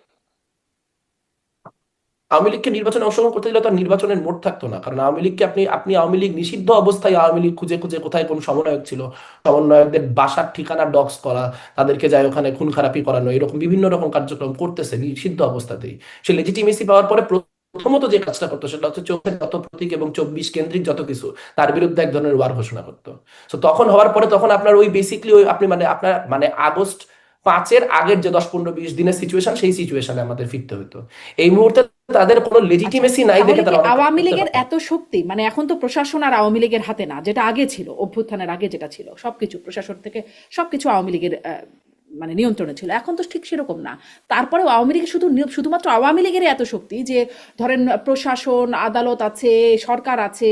আওয়ামী লীগকে নির্বাচনে অংশগ্রহণ করতে দিলে তো আর নির্বাচনের মোড় থাকতো না। কারণ আওয়ামী লীগকে আপনি আপনি আওয়ামী লীগ নিষিদ্ধ অবস্থায় আওয়ামী লীগ খুঁজে খুঁজে কোথায় কোন সমন্বয়ক ছিল, সমন্বয়কদের বাসার ঠিকানা ডক্স করা, তাদেরকে যায় ওখানে খুন খারাপি করানো, এরকম বিভিন্ন রকম কার্যক্রম করতেছে নিষিদ্ধ অবস্থাতেই। সে লেজিটিমেসি পাওয়ার পরে প্রথমত যে কাজটা করতো সেটা হচ্ছে চোখের যত প্রতীক এবং 24 কেন্দ্রিক যত কিছু, তার বিরুদ্ধে এক ধরনের ওয়ার ঘোষণা করতো। তো তখন হওয়ার পরে তখন আপনার ওই বেসিকলি ওই আপনি মানে আপনার মানে আগস্ট 5-এর আগের যে 10-15-20 দিনের সিচুয়েশন, সেই সিচুয়েশনে আমাদের ফিরতে হতো। এই মুহূর্তে তাদের কোনো আচ্ছা, লেজিটিমেসি নাই তাহলে দেখে কি তারা অনেক কাজ আওয়ামী করতে লীগের পারে। এত শক্তি, মানে এখন তো প্রশাসন আর আওয়ামী লীগের হাতে না, যেটা আগে ছিল, অভ্যুত্থানের আগে যেটা ছিল, সবকিছু প্রশাসন থেকে সবকিছু আওয়ামী লীগের মানে নিয়ন্ত্রণে ছিল, এখন তো ঠিক সেরকম না। তারপরেও আওয়ামী লীগের শুধুমাত্র আওয়ামী লীগের এত শক্তি যে ধরেন প্রশাসন, আদালত আছে, সরকার আছে,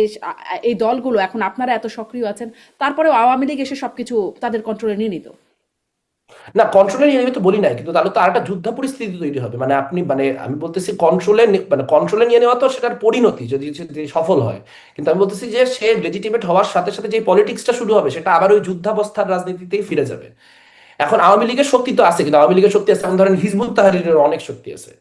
এই দলগুলো এখন আপনারা এত সক্রিয় আছেন, তারপরেও আওয়ামী লীগ এসে সবকিছু তাদের কন্ট্রোলে নিয়ে নিত। না, কন্ট্রোলে নিয়ে নেবে তো বলি নাই, কিন্তু তাহলে তো আরেকটা যুদ্ধ পরিস্থিতি তৈরি হবে। মানে আপনি মানে আমি বলতেছি মানে কন্ট্রোলে নিয়ে নেওয়া তো সেটার পরিণতি যদি যে সফল হয়। কিন্তু আমি বলতেছি যে সে লেজিটিমেট হওয়ার সাথে সাথে যে পলিটিক্সটা শুরু হবে সেটা আবার ওই যুদ্ধাবস্থার রাজনীতিতেই ফিরে যাবে। এখন আওয়ামী লীগের শক্তি তো আছে, কিন্তু আওয়ামী লীগের শক্তি আছে, যেমন ধরেন হিজবুত তাহরীরের অনেক শক্তি আছে।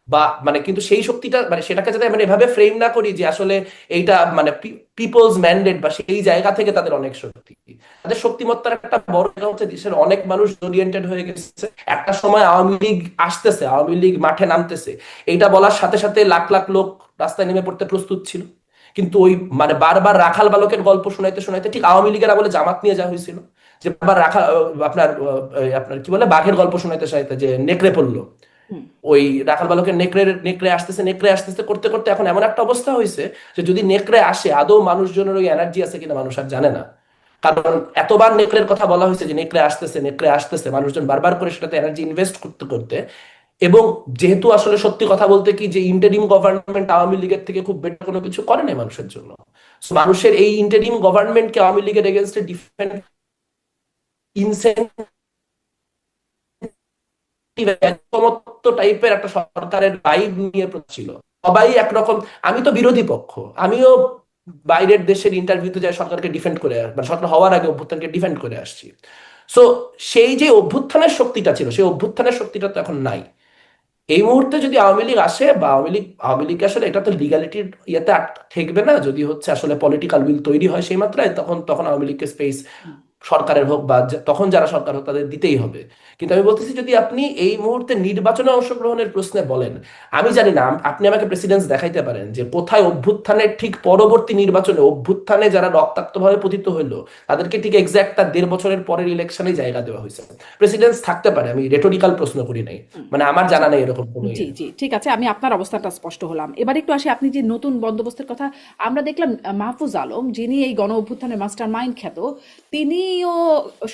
বা মানে কিন্তু সেই শক্তিটা মানে সেটাকে যাতে মানে এভাবে ফ্রেম না করি যে আসলে এইটা মানে পিপলস ম্যান্ডেট, বা সেই জায়গা থেকে তাদের অনেক শক্তি। তাদের শক্তিমত্তার একটা বড় জায়গা হচ্ছে দেশের অনেক মানুষ ওরিয়েন্টেড হয়ে গেছে। একটা সময় আওয়ামী লীগ আসতেছে, আওয়ামী লীগ মাঠে নামতেছে, এইটা বলার সাথে সাথে লাখ লাখ লোক রাস্তায় নেমে পড়তে প্রস্তুত ছিল। কিন্তু ওই মানে বারবার রাখাল বালকের গল্প শোনাইতে শোনাইতে, ঠিক আওয়ামী লীগের আমলে জামাত নিয়ে যাওয়া হয়েছিল, যে বারবার আপনার আপনার কি বলে বাঘের গল্প শোনাইতে শোনাইতে যে নেকড়ে পড়লো। হুম। ওই রাখাল বালকের নেকড়ে নেকড়ে আসতেছে, নেকড়ে আসতেছে করতে করতে এখন এমন একটা অবস্থা হয়েছে যে যদি নেকড়ে আসে আদৌ মানুষজনের ওই এনার্জি আছে কিনা মানুষ আর জানে না। কারণ এতবার নেকড়ের কথা বলা হয়েছে যে নেকড়ে আসতেছে, নেকড়ে আসতেছে, মানুষজন বারবার করে সেটাতে এনার্জি ইনভেস্ট করতে করতে। এবং যেহেতু আসলে সত্যি কথা বলতে কি, যে ইন্টারিম গভর্নমেন্ট আওয়ামী লীগের থেকে খুব বেটার কোনো কিছু করে নাই মানুষের জন্য। So মানুষের এই ইন্টারিম গভর্নমেন্টকে আওয়ামী লীগের এগেনস্টে ডিফেন্ড ইনসেন্টিভ টাইপের একটা সরকারের ভাইব নিয়ে ছিল সবাই একরকম। আমি তো বিরোধী পক্ষ, আমিও বাইরের দেশের ইন্টারভিউতে যাই সরকারকে ডিফেন্ড করে মানে সরকার হওয়ার আগে অভ্যুত্থানকে ডিফেন্ড করে আসছি। সো সেই যে অভ্যুত্থানের শক্তিটা ছিল, সেই অভ্যুত্থানের শক্তিটা তো এখন নাই। এই মুহূর্তে যদি আওয়ামী লীগ আসে বা আওয়ামী লীগ আসলে এটা তো লিগালিটির ইয়েতে ঠেকবে না, যদি হচ্ছে আসলে পলিটিক্যাল উইল তৈরি হয় সেই মাত্রায়, তখন তখন আওয়ামী লীগকে স্পেস সরকারের হোক বা তখন যারা সরকার হোক তাদের দিতেই হবে। কিন্তু আমি বলতেছি যদি আপনি এই মুহূর্তে নির্বাচনে অংশগ্রহণের প্রশ্নে বলেন, আমি জানি না আপনি আমাকে প্রেসিডেন্স দেখাইতে পারেন যে কোথায় অভ্যুত্থানের ঠিক পরবর্তী নির্বাচনে অভ্যুত্থানে যারা রক্তাক্তভাবে পতিত হইলো তাদেরকে ঠিক এক্সাক্ট তার 1.5 বছরের পরের ইলেকশনে জায়গা দেওয়া হয়েছে। প্রেসিডেন্স থাকতে পারে, আমি রেটোরিক্যাল প্রশ্ন করি নাই, হুম। মানে আমার আচ্ছা, জানা নেই এরকম কোনো জি ইয়ে। জি, ঠিক আছে, আমি আপনার অবস্থানটা স্পষ্ট হলাম। এবার একটু আসি, আপনি যে নতুন বন্দোবস্তের কথা, আমরা দেখলাম মাহফুজ আলম, যিনি এই গণ অভ্যুত্থানের মাস্টার মাইন্ড খ্যাত, তিনিও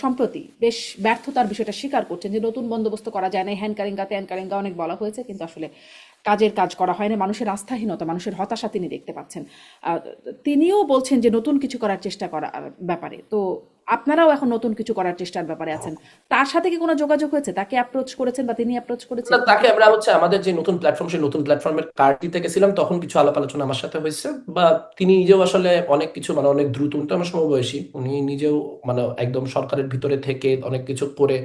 সম্প্রতি বেশ ব্যর্থতার বিষয়টা স্বীকার করছেন যে নতুন বন্দোবস্ত করা যায় না, হ্যানকারিঙ্গা ত্যানকারিঙ্গা অনেক বলা হয়েছে, কিন্তু আসলে কাজের কাজ করা হয় না, মানুষের আস্থাহীনতা, মানুষের হতাশা তিনি দেখতে পাচ্ছেন। আহ, তিনিও বলছেন যে নতুন কিছু করার চেষ্টা করার ব্যাপারে। তো আপনারাও এখন নতুন কিছু করার চেষ্টার ব্যাপারে আছেন, তার সাথে কি কোনো যোগাযোগ হয়েছে? তাকে অ্যাপ্রোচ করেছেন বা তিনি অ্যাপ্রোচ না, করেছেন? তাকে আমরা হচ্ছে আমাদের যে নতুন প্ল্যাটফর্ম, সেই নতুন প্ল্যাটফর্মের কার্ড দিতে গেছিলাম, তখন কিছু আলাপ আলোচনা আমার সাথে হয়েছে। বা তিনি নিজেও আসলে অনেক কিছু মানে অনেক দ্রুত, উনি তো আমার সমবয়সী, উনি নিজেও মানে একদম সরকারের ভিতরে থেকে অনেক কিছু করে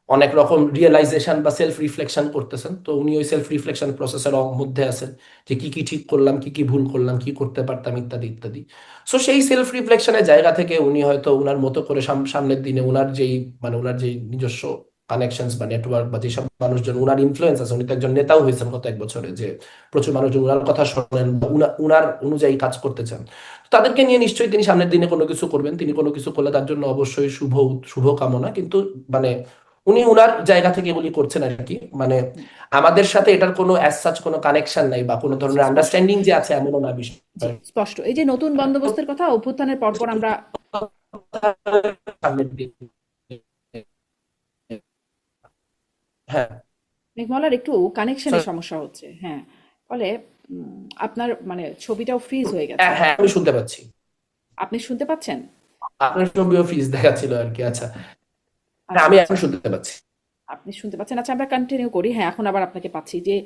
অনেক রকম রিয়েলাইজেশন বা সেলফ রিফ্লেকশন করতেছেন। তো উনি ওই সেলফ রিফ্লেকশন প্রসেসের মধ্যে আছেন, যে কি কি ঠিক করলাম, কি কি ভুল করলাম, কি করতে পারতাম, ইত্যাদি ইত্যাদি। সো সেই সেলফ রিফ্লেকশনের জায়গা থেকে উনি হয়তো উনার মতো করে সামনের দিনে উনার যেই মানে উনার যেই নিজস্ব কানেকশনস বা নেটওয়ার্ক বা যেসব মানুষজন উনার ইনফ্লুয়েন্স আছে, উনি তো একজন নেতাও হয়েছেন গত 1 বছরে, যে প্রচুর মানুষজন উনার কথা শোনেন বা উনার অনুযায়ী কাজ করতে চান। তো তাদেরকে নিয়ে নিশ্চয়ই তিনি সামনের দিনে কোনো কিছু করবেন। তিনি কোনো কিছু করলে তার জন্য অবশ্যই শুভ কামনা। কিন্তু মানে উনি উনার জায়গা থেকে এগুলি করছেন আর কি। মানে আমাদের সাথে এটার কোনো অ্যাজ সাচ কোনো কানেকশন নাই বা কোনো ধরনের স্পষ্ট। আন্ডারস্ট্যান্ডিং যে আছে এমনও না জি, বিষয়। স্পষ্ট। এই যে নতুন বন্দোবস্তের কথা অভ্যুত্থানের পরপর আমরা সামনের দিকে। হ্যাঁ, মেঘমালার একটু কানেকশনের সমস্যা হচ্ছে, হ্যাঁ। ফলে আপনার মানে ছবিটাও ফ্রিজ হয়ে গেছে। হ্যাঁ, হ্যাঁ, আমি শুনতে পাচ্ছি। আপনি শুনতে পাচ্ছেন? আপনার ছবিও ফ্রিজ দেখাচ্ছিল আর কি। আচ্ছা, হ্যাঁ, আচ্ছা আমি আচ্ছা, এখন শুনতে পাচ্ছি। আপনি শুনতে পাচ্ছেন? আচ্ছা, আমরা কন্টিনিউ করি। হ্যাঁ, এখন আবার আপনাকে পাচ্ছি যে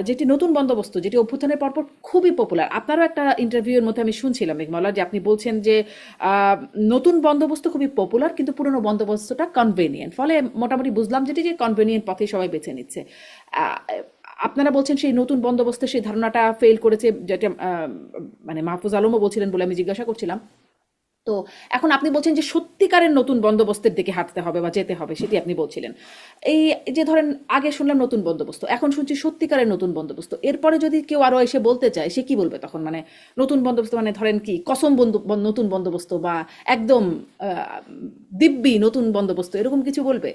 যেটি নতুন বন্দোবস্ত, যেটি অভ্যুত্থানের পরপর খুবই পপুলার। আপনারও একটা ইন্টারভিউয়ের মধ্যে আমি শুনছিলাম মেঘমালা, যে আপনি বলছেন যে আহ, নতুন বন্দোবস্ত খুবই পপুলার কিন্তু পুরনো বন্দোবস্তটা কনভেনিয়েন্ট। ফলে মোটামুটি বুঝলাম যেটি যে কনভেনিয়েন্ট পথেই সবাই বেছে নিচ্ছে। আহ, আপনারা বলছেন সেই নতুন বন্দোবস্তের সেই ধারণাটা ফেল করেছে, যেটা মানে মাহফুজ আলমও বলছিলেন বলে আমি জিজ্ঞাসা করছিলাম। তো এখন আপনি বলছেন যে সত্যিকারের নতুন বন্দোবস্তের দিকে হাঁটতে হবে বা যেতে হবে, সেটি আপনি বলছিলেন। এই যে ধরেন আগে শুনলাম নতুন বন্দোবস্ত, এখন শুনছি সত্যিকারের নতুন বন্দোবস্ত। এরপরে যদি কেউ আরো এসে বলতে চায়, সে কি বলবে তখন? মানে নতুন বন্দোবস্ত মানে ধরেন কি কসম নতুন বন্দোবস্ত বা একদম আহ, দিব্যি নতুন বন্দোবস্ত, এরকম কিছু বলবে?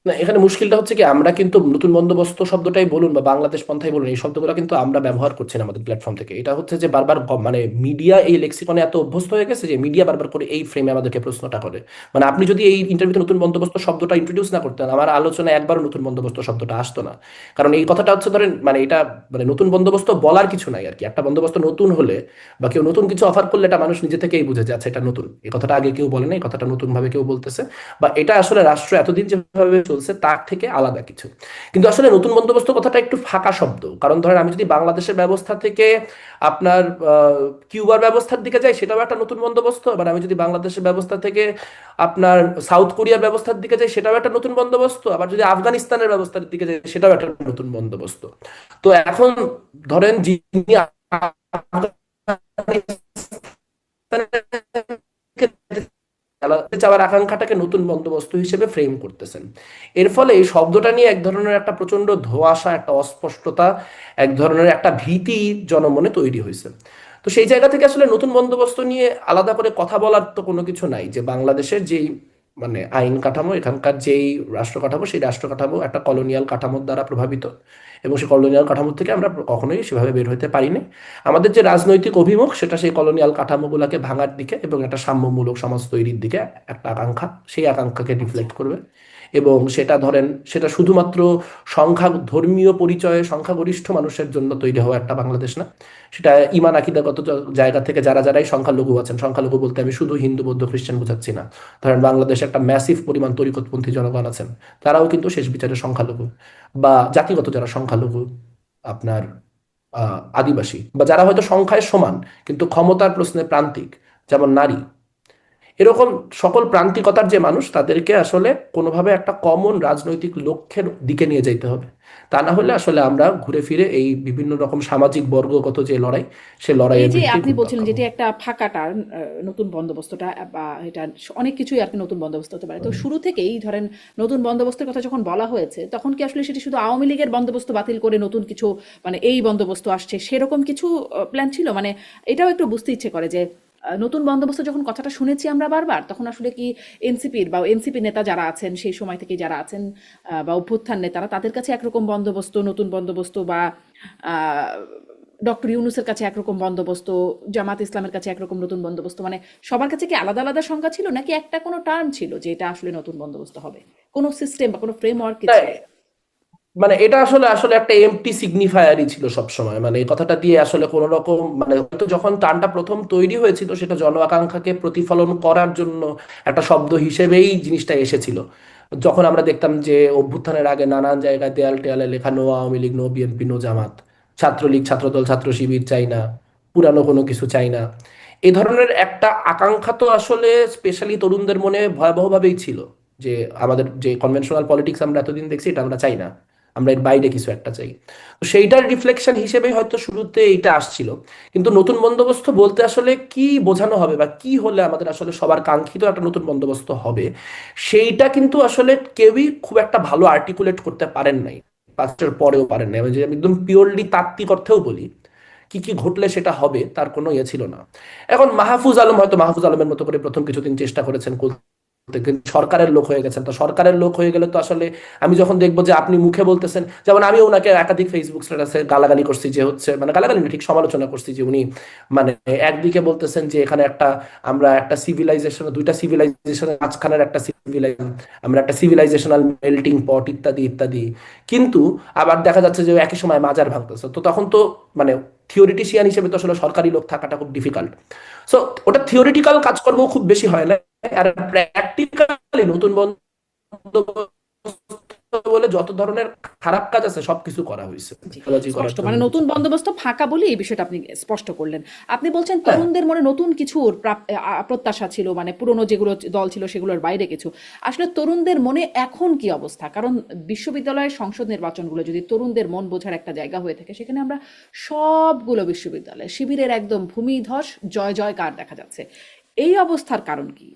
না, এখানে মুশকিলটা হচ্ছে কি, আমরা কিন্তু নতুন বন্দোবস্ত শব্দটাই বলুন বা বাংলাদেশ পন্থাই বলুন, এই শব্দগুলো কিন্তু আমরা ব্যবহার করছি না আমাদের প্ল্যাটফর্ম থেকে। এটা হচ্ছে যে বারবার মানে মিডিয়া এই লেক্সিকনে এত অভ্যস্ত হয়ে গেছে যে মিডিয়া বারবার করে এই ফ্রেমে আমাদেরকে প্রশ্নটা করে। মানে আপনি যদি এই ইন্টারভিউতে নতুন বন্দোবস্ত শব্দটা ইন্ট্রোডিউস না করতেন, আমার আলোচনায় একবারও নতুন বন্দোবস্ত শব্দটা আসতো না। কারণ এই কথাটা হচ্ছে ধরেন মানে এটা মানে নতুন বন্দোবস্ত বলার কিছু নাই আর কি। একটা বন্দোবস্ত নতুন হলে বা কেউ নতুন কিছু অফার করলে এটা মানুষ নিজে থেকেই বুঝে যে আচ্ছা এটা নতুন। এই কথাটা আগে কেউ বলে না, এই কথাটা নতুন ভাবে কেউ বলতেছে, বা এটা আসলে রাষ্ট্র এতদিন যেভাবে চলছে তার থেকে আলাদা কিছু। কিন্তু আসলে নতুন বন্দোবস্ত কথাটা একটু ফাঁকা শব্দ। কারণ ধরেন আমি যদি বাংলাদেশের ব্যবস্থা থেকে আপনার কিউবার ব্যবস্থার দিকে যাই, সেটাও একটা নতুন বন্দোবস্ত। আবার আমি যদি বাংলাদেশের ব্যবস্থা থেকে আপনার সাউথ কোরিয়ার ব্যবস্থার দিকে যাই, সেটাও একটা নতুন বন্দোবস্ত। আবার যদি আফগানিস্তানের ব্যবস্থার দিকে যাই, সেটাও একটা নতুন বন্দোবস্ত। তো এখন ধরেন যিনি আফগানিস্তানের চালাতে চাওয়ার আকাঙ্ক্ষাটাকে নতুন বন্দোবস্ত হিসেবে ফ্রেম করতেছেন। এর ফলে এই শব্দটা নিয়ে এক ধরনের একটা প্রচন্ড ধোঁয়াশা, একটা অস্পষ্টতা, এক ধরনের একটা ভীতি জনমনে তৈরি হয়েছে। তো সেই জায়গা থেকে আসলে নতুন বন্দোবস্ত নিয়ে আলাদা করে কথা বলার তো কোনো কিছু নাই। যে বাংলাদেশের যেই মানে আইন কাঠামো, এখানকার যেই রাষ্ট্র কাঠামো, সেই রাষ্ট্র কাঠামো একটা কলোনিয়াল কাঠামোর দ্বারা প্রভাবিত, এবং সেই কলোনিয়াল কাঠামো থেকে আমরা কখনোই সেভাবে বের হতে পারিনি। আমাদের যে রাজনৈতিক অভিমুখ, সেটা সেই কলোনিয়াল কাঠামোগুলোকে ভাঙার দিকে এবং একটা সাম্যমূলক সমাজ তৈরির দিকে একটা আকাঙ্ক্ষা, সেই আকাঙ্ক্ষাকে আচ্ছা। রিফ্লেক্ট করবে। এবং সেটা ধরেন সেটা শুধুমাত্র সংখ্যা ধর্মীয় পরিচয়ে সংখ্যাগরিষ্ঠ মানুষের জন্য তৈরি হওয়া একটা বাংলাদেশ না। সেটা ইমান আকিদাগত জায়গা থেকে যারাই সংখ্যালঘু আছেন, সংখ্যালঘু বলতে আমি শুধু হিন্দু বৌদ্ধ খ্রিস্টান বোঝাচ্ছি না। ধরেন বাংলাদেশে একটা ম্যাসিভ পরিমাণ তরিকতপন্থী জনগণ আছেন, তারাও কিন্তু শেষ বিচারে সংখ্যালঘু। বা জাতিগত যারা সংখ্যালঘু, আপনার আদিবাসী, বা যারা হয়তো সংখ্যায় সমান কিন্তু ক্ষমতার প্রশ্নে প্রান্তিক, যেমন নারী, এরকম সকল প্রান্তিকতার যে মানুষ, তাদেরকে আসলে কোনোভাবে একটা কমন রাজনৈতিক লক্ষ্যের দিকে নিয়ে যেতে হবে। তা না হলে আসলে আমরা ঘুরে ফিরে এই বিভিন্ন রকম সামাজিক বর্গগত যে লড়াই, সে এই লড়াইয়ের যে ভিত্তি আপনি ঘুরপাক বলছিলেন খাবো। যেটি একটা ফাঁকা টার্ন, নতুন বন্দোবস্তটা বা এটা অনেক কিছুই আর কি নতুন বন্দোবস্ত হতে পারে। তো শুরু থেকেই ধরেন নতুন বন্দোবস্তের কথা যখন বলা হয়েছে, তখন কি আসলে সেটি শুধু আওয়ামী লীগের বন্দোবস্ত বাতিল করে নতুন কিছু মানে এই বন্দোবস্ত আসছে সেরকম কিছু প্ল্যান ছিল? মানে এটাও একটু বুঝতে ইচ্ছে করে যে নতুন বন্দোবস্ত যখন কথাটা শুনেছি আমরা বারবার, তখন আসলে কি এনসিপির বা এনসিপি নেতা যারা আছেন সেই সময় থেকে যারা আছেন বা অভ্যুত্থান নেতারা, তাদের কাছে একরকম বন্দোবস্ত, নতুন বন্দোবস্ত বা ডক্টর ইউনুসের কাছে একরকম বন্দোবস্ত, জামাত ইসলামের কাছে একরকম নতুন বন্দোবস্ত, মানে সবার কাছে কি আলাদা আলাদা সংজ্ঞা ছিল নাকি একটা কোনো টার্ম ছিল যে এটা আসলে নতুন বন্দোবস্ত হবে? কোনো সিস্টেম বা কোনো ফ্রেমওয়ার্ক কি না, ছিল? মানে এটা আসলে আসলে একটা এমটি সিগনিফায়ারই ছিল সব সময়। মানে এই কথাটা দিয়ে আসলে কোনো রকম মানে হয়তো যখন টার্মটা প্রথম তৈরি হয়েছিল, সেটা জন আকাঙ্ক্ষাকে প্রতিফলন করার জন্য একটা শব্দ হিসেবেই জিনিসটা এসেছিল। যখন আমরা দেখতাম যে অভ্যুত্থানের আগে নানান জায়গায় দেয়াল টেয়ালে লেখা no Awami League, no BNP, no Jamaat, Chhatra League, Chhatra Dal, Chhatra Shibir চাই না, পুরানো কোনো কিছু চাই না, এই ধরনের একটা আকাঙ্ক্ষা তো আসলে স্পেশালি তরুণদের মনে ভয়াবহভাবেই ছিল। যে আমাদের যে কনভেনশনাল পলিটিক্স আমরা এতদিন দেখছি এটা আমরা চাই না, আমরা এর বাইরে কিছু একটা চাই। তো সেইটার রিফ্লেকশন হিসেবে হয়তো শুরুতে এইটা আসছিল। কিন্তু নতুন বন্দোবস্ত বলতে আসলে কি বোঝানো হবে বা কি হলে আমাদের আসলে সবার কাঙ্ক্ষিত একটা নতুন বন্দোবস্ত হবে, সেইটা কিন্তু আসলে কেউই খুব একটা ভালো আর্টিকুলেট করতে পারেন নাই, 5 বছর পরেও পারেন নাই। আমি যদি একদম পিওরলি তাত্ত্বিক অর্থেও বলি, কি কি ঘটলে সেটা হবে তার কোনো ইয়ে ছিল না। এখন মাহফুজ আলম হয়তো মাহফুজ আলমের মতো করে প্রথম কিছুদিন চেষ্টা করেছেন করতে, কিন্তু সরকারের লোক হয়ে গেছেন। তো সরকারের লোক হয়ে গেলে তো আসলে আমি যখন দেখবো যে আপনি মুখে বলতেছেন, যেমন আমি ওনাকে একাধিক ফেসবুক স্ট্যাটাসে গালাগালি করছি যে হচ্ছে, মানে গালাগালি না, ঠিক সমালোচনা করছি যে উনি মানে একদিকে বলতেছেন যে এখানে একটা আমরা একটা সিভিলাইজেশন, দুইটা সিভিলাইজেশনের মাঝখানের একটা সিভিলাইজেশন, আমরা একটা সিভিলাইজেশনাল মেল্টিং পট ইত্যাদি ইত্যাদি, কিন্তু আবার দেখা যাচ্ছে যে একই সময় মাজার ভাঙতেছে। তো তখন তো মানে থিওরিটিশিয়ান হিসেবে তো আসলে সরকারি লোক থাকাটা খুব ডিফিকাল্ট। সো ওটা থিওরিটিক্যাল কাজকর্ম খুব বেশি হয় না, আর প্র্যাকটিক্যালি নতুন বন্দোবস্ত বলে যত ধরনের খারাপ কাজ আছে সবকিছু করা হয়েছে জি, চাঁদাবাজি করার স্পষ্ট জন্য। মানে নতুন বন্দোবস্ত ফাঁকা বলে এই বিষয়টা আপনি স্পষ্ট করলেন। আপনি বলছেন হ্যাঁ, তরুণদের মনে নতুন কিছুর প্রত্যাশা ছিল, মানে পুরনো যেগুলো দল ছিল সেগুলোর বাইরে কিছু। আসলে তরুণদের মনে এখন কি অবস্থা? কারণ বিশ্ববিদ্যালয়ের সংসদ নির্বাচনগুলো যদি তরুণদের মন বোঝার একটা জায়গা হয়ে থাকে, সেখানে আমরা সবগুলো বিশ্ববিদ্যালয়ে শিবিরের একদম ভূমিধস জয় জয়কার দেখা যাচ্ছে। এই অবস্থার কারণ কি?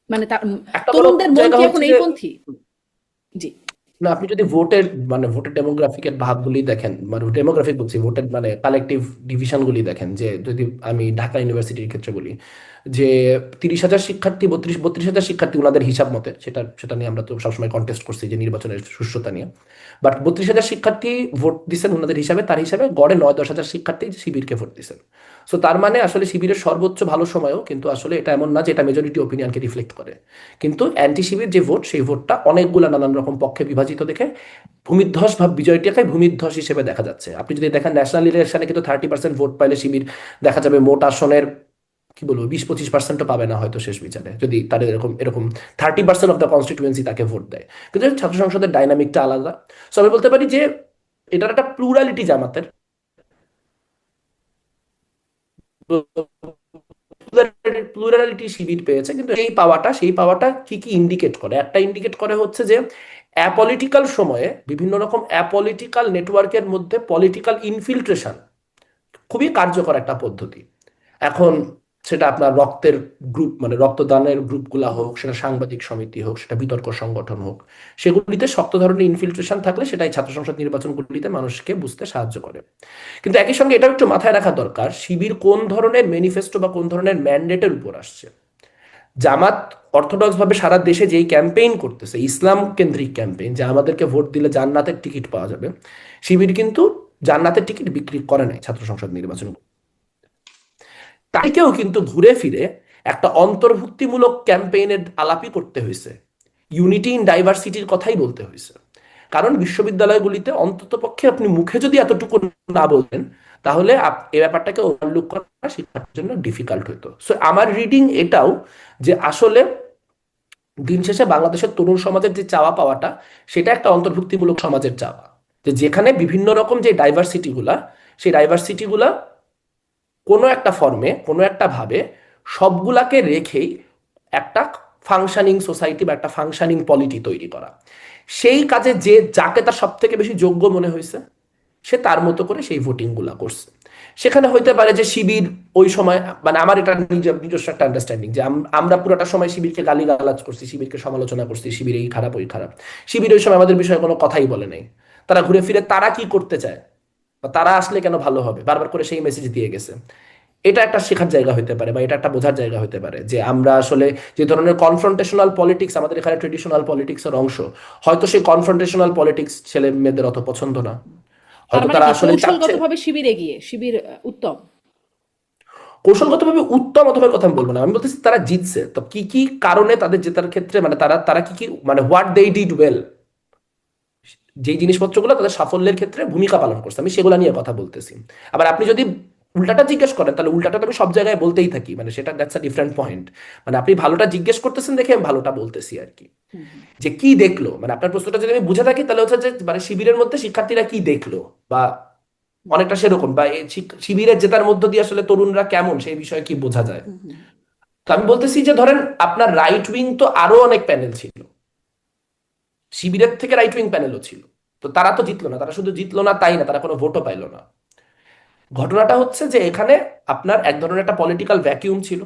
মানে একটা বড় তরুণদের মন জায়গা কি এখন হচ্ছে এই যে, পন্থী? জি। না আপনি যদি ভোটের মানে ভোটের ডেমোগ্রাফিকের ভাগগুলি দেখেন, মানে ডেমোগ্রাফিক বলছি, ভোটের মানে কালেকটিভ ডিভিশনগুলি দেখেন, যে যদি আমি ঢাকা ইউনিভার্সিটির ক্ষেত্রে বলি যে 30,000 শিক্ষার্থী, 32,000 শিক্ষার্থী ওনাদের হিসাব মতে, সেটা সেটা নিয়ে আমরা তো সবসময় কন্টেস্ট করছি যে নির্বাচনের সুষ্ঠুতা নিয়ে, বাট 32,000 শিক্ষার্থী ভোট দিচ্ছেন ওনাদের হিসাবে, তার হিসাবে গড়ে 9-10 হাজার শিক্ষার্থী শিবিরকে ভোট দিচ্ছেন। সো তার মানে আসলে শিবিরের সর্বোচ্চ ভালো সময়ও কিন্তু আসলে এটা এমন না যে এটা মেজরিটি ওপিনিয়নকে রিফ্লেক্ট করে, কিন্তু অ্যান্টি শিবির যে ভোট, সেই ভোটটা অনেকগুলা নানান রকম পক্ষে বিভাজিত দেখে ভূমিধ্বস ভাব বিজয়টাকে ভূমিধ্বস হিসেবে দেখা যাচ্ছে। আপনি যদি দেখেন ন্যাশনাল ইলেকশনে কিন্তু 30% ভোট পাইলে শিবির দেখা যাবে মোট আসনের কি বলবো 20-25%ও পাবে না হয়তো শেষ বিচারে, যদি তার এরকম এরকম 30% অফ দ্য কনস্টিটুয়েন্সি তাকে ভোট দেয়। কিন্তু ছাত্র সংসদের ডাইনামিকটা আলাদা। সো আমি বলতে পারি যে এটার একটা প্লুরালিটি জামাতের, প্লুরালিটি শিবির পেয়েছে, কিন্তু সেই পাওয়াটা কি কি ইন্ডিকেট করে, একটা ইন্ডিকেট করে হচ্ছে যে অ্যাপলিটিক্যাল সময়ে বিভিন্ন রকম অ্যাপলিটিক্যাল নেটওয়ার্কের মধ্যে পলিটিক্যাল ইনফিল্ট্রেশন খুবই কার্যকর একটা পদ্ধতি। এখন সেটা আপনার রক্তের গ্রুপ মানে রক্তদানের গ্রুপগুলা হোক, সেটা সাংবাদিক সমিতি হোক, সেটা বিতর্ক সংগঠন হোক, সেগুলিতে শক্ত ধরনের ইনফিল্ট্রেশন থাকলে সেটাই ছাত্র সংসদ নির্বাচনগুলিতে মানুষকে বুঝতে সাহায্য করে। কিন্তু একই সঙ্গে এটাও একটু মাথায় রাখা দরকার, শিবির কোন ধরনের ম্যানিফেস্টো বা কোন ধরনের ম্যান্ডেটের উপর আসছে। জামাত অর্থোডক্স ভাবে সারা দেশে যেই ক্যাম্পেইন করতেছে, ইসলাম কেন্দ্রিক ক্যাম্পেইন, যে আমাদেরকে ভোট দিলে জান্নাতের টিকিট পাওয়া যাবে, শিবির কিন্তু জান্নাতের টিকিট বিক্রি করে নাই ছাত্র সংসদ নির্বাচন। তাকেও কিন্তু ঘুরে ফিরে একটা অন্তর্ভুক্তিমূলক ক্যাম্পেইনের আলাপই করতে হয়েছে, ইউনিটি ইন ডাইভার্সিটির কথাই বলতে হয়েছে। কারণ বিশ্ববিদ্যালয়গুলিতে অন্তত পক্ষে আপনি মুখে যদি এতটুকু না বলতেন, তাহলে এই ব্যাপারটাকে ওভারলুক করা শিক্ষার্থীর জন্য ডিফিকাল্ট হতো। সো আমার রিডিং এটাও, যে আসলে দিন শেষে বাংলাদেশের তরুণ সমাজের যে চাওয়া পাওয়াটা, সেটা একটা অন্তর্ভুক্তিমূলক সমাজের চাওয়া, যে যেখানে বিভিন্ন রকম যে ডাইভার্সিটি গুলা, সেই ডাইভার্সিটি গুলা কোনো একটা ফর্মে কোনো একটা ভাবে সবগুলাকে রেখেই একটা ফাংশনিং সোসাইটি বা একটা ফাংশনিং পলিটি তৈরি করা। সেই কাজে যে যাকে তার সব থেকে বেশি যোগ্য মনে হয়েছে, সে তার মতো করে সেই ভোটিং গুলা করছে। সেখানে হইতে পারে যে শিবির ওই সময়, মানে আমার এটা নিজস্ব একটা আন্ডারস্ট্যান্ডিং, যে আমরা পুরোটা সময় শিবিরকে গালি গালাজ করছি, শিবিরকে সমালোচনা করছি, শিবির এই খারাপ ওই খারাপ। শিবির ওই সময় আমাদের বিষয়ে কোনো কথাই বলে নাই। তারা ঘুরে ফিরে তারা কি করতে চায় বা তারা আসলে কেন ভালো হবে বারবার করে সেই মেসেজ দিয়ে গেছে। এটা একটা শেখার জায়গা হতে পারে বা এটা একটা বোঝার জায়গা হতে পারে, যে আমরা আসলে যে ধরনের কনফ্রন্টেশনাল পলিটিক্স আমাদের এখানে ট্রেডিশনাল পলিটিক্সের অংশ, হয়তো সেই কনফ্রন্টেশনাল পলিটিক্স ছেলে মেয়েদের অত পছন্দ না, তার হয়তো মানে তারা কি আসলে চাচ্ছে। কৌশলগতভাবে শিবির এগিয়ে, শিবির উত্তম? কৌশলগতভাবে উত্তম অথবা কথা আমি বলবো না, আমি বলতেছি তারা জিতছে, তো কি কি কারণে তাদের জেতার ক্ষেত্রে মানে তারা তারা কি কি মানে হোয়াট দে ডিড ওয়েল, যেই জিনিসপত্রগুলো তাদের সাফল্যের ক্ষেত্রে ভূমিকা পালন করছে, আমি সেগুলো নিয়ে কথা বলতেছি। আবার আপনি যদি উল্টাটা জিজ্ঞেস করেন, তাহলে উল্টাটা তো আমি সব জায়গায় বলতেই থাকি, মানে সেটা দ্যাটস আ ডিফারেন্ট পয়েন্ট। মানে আপনি ভালোটা জিজ্ঞেস করতেছেন দেখে আমি ভালোটা বলতেছি আর কি, হুম, হুম। যে কি দেখলো, মানে আপনার প্রশ্নটা যদি আমি বুঝে থাকি তাহলে হচ্ছে যে মানে শিবিরের মধ্যে শিক্ষার্থীরা কি দেখলো, বা অনেকটা সেরকম, বা এই শিবিরের জেতার মধ্য দিয়ে আসলে তরুণরা কেমন সেই বিষয়ে কি বোঝা যায়। হুম, হুম। তো আমি বলতেছি যে ধরেন আপনার রাইট উইং তো আরো অনেক প্যানেল ছিল, শিবিরের থেকে রাইট উইং প্যানেলও ছিল। তো তারা তো জিতলো না, তারা শুধু জিতলো না তাই না, তারা কোনো ভোটও পাইলো না। ঘটনাটা হচ্ছে যে এখানে আপনার এক ধরনের একটা পলিটিক্যাল ভ্যাকিউম ছিল,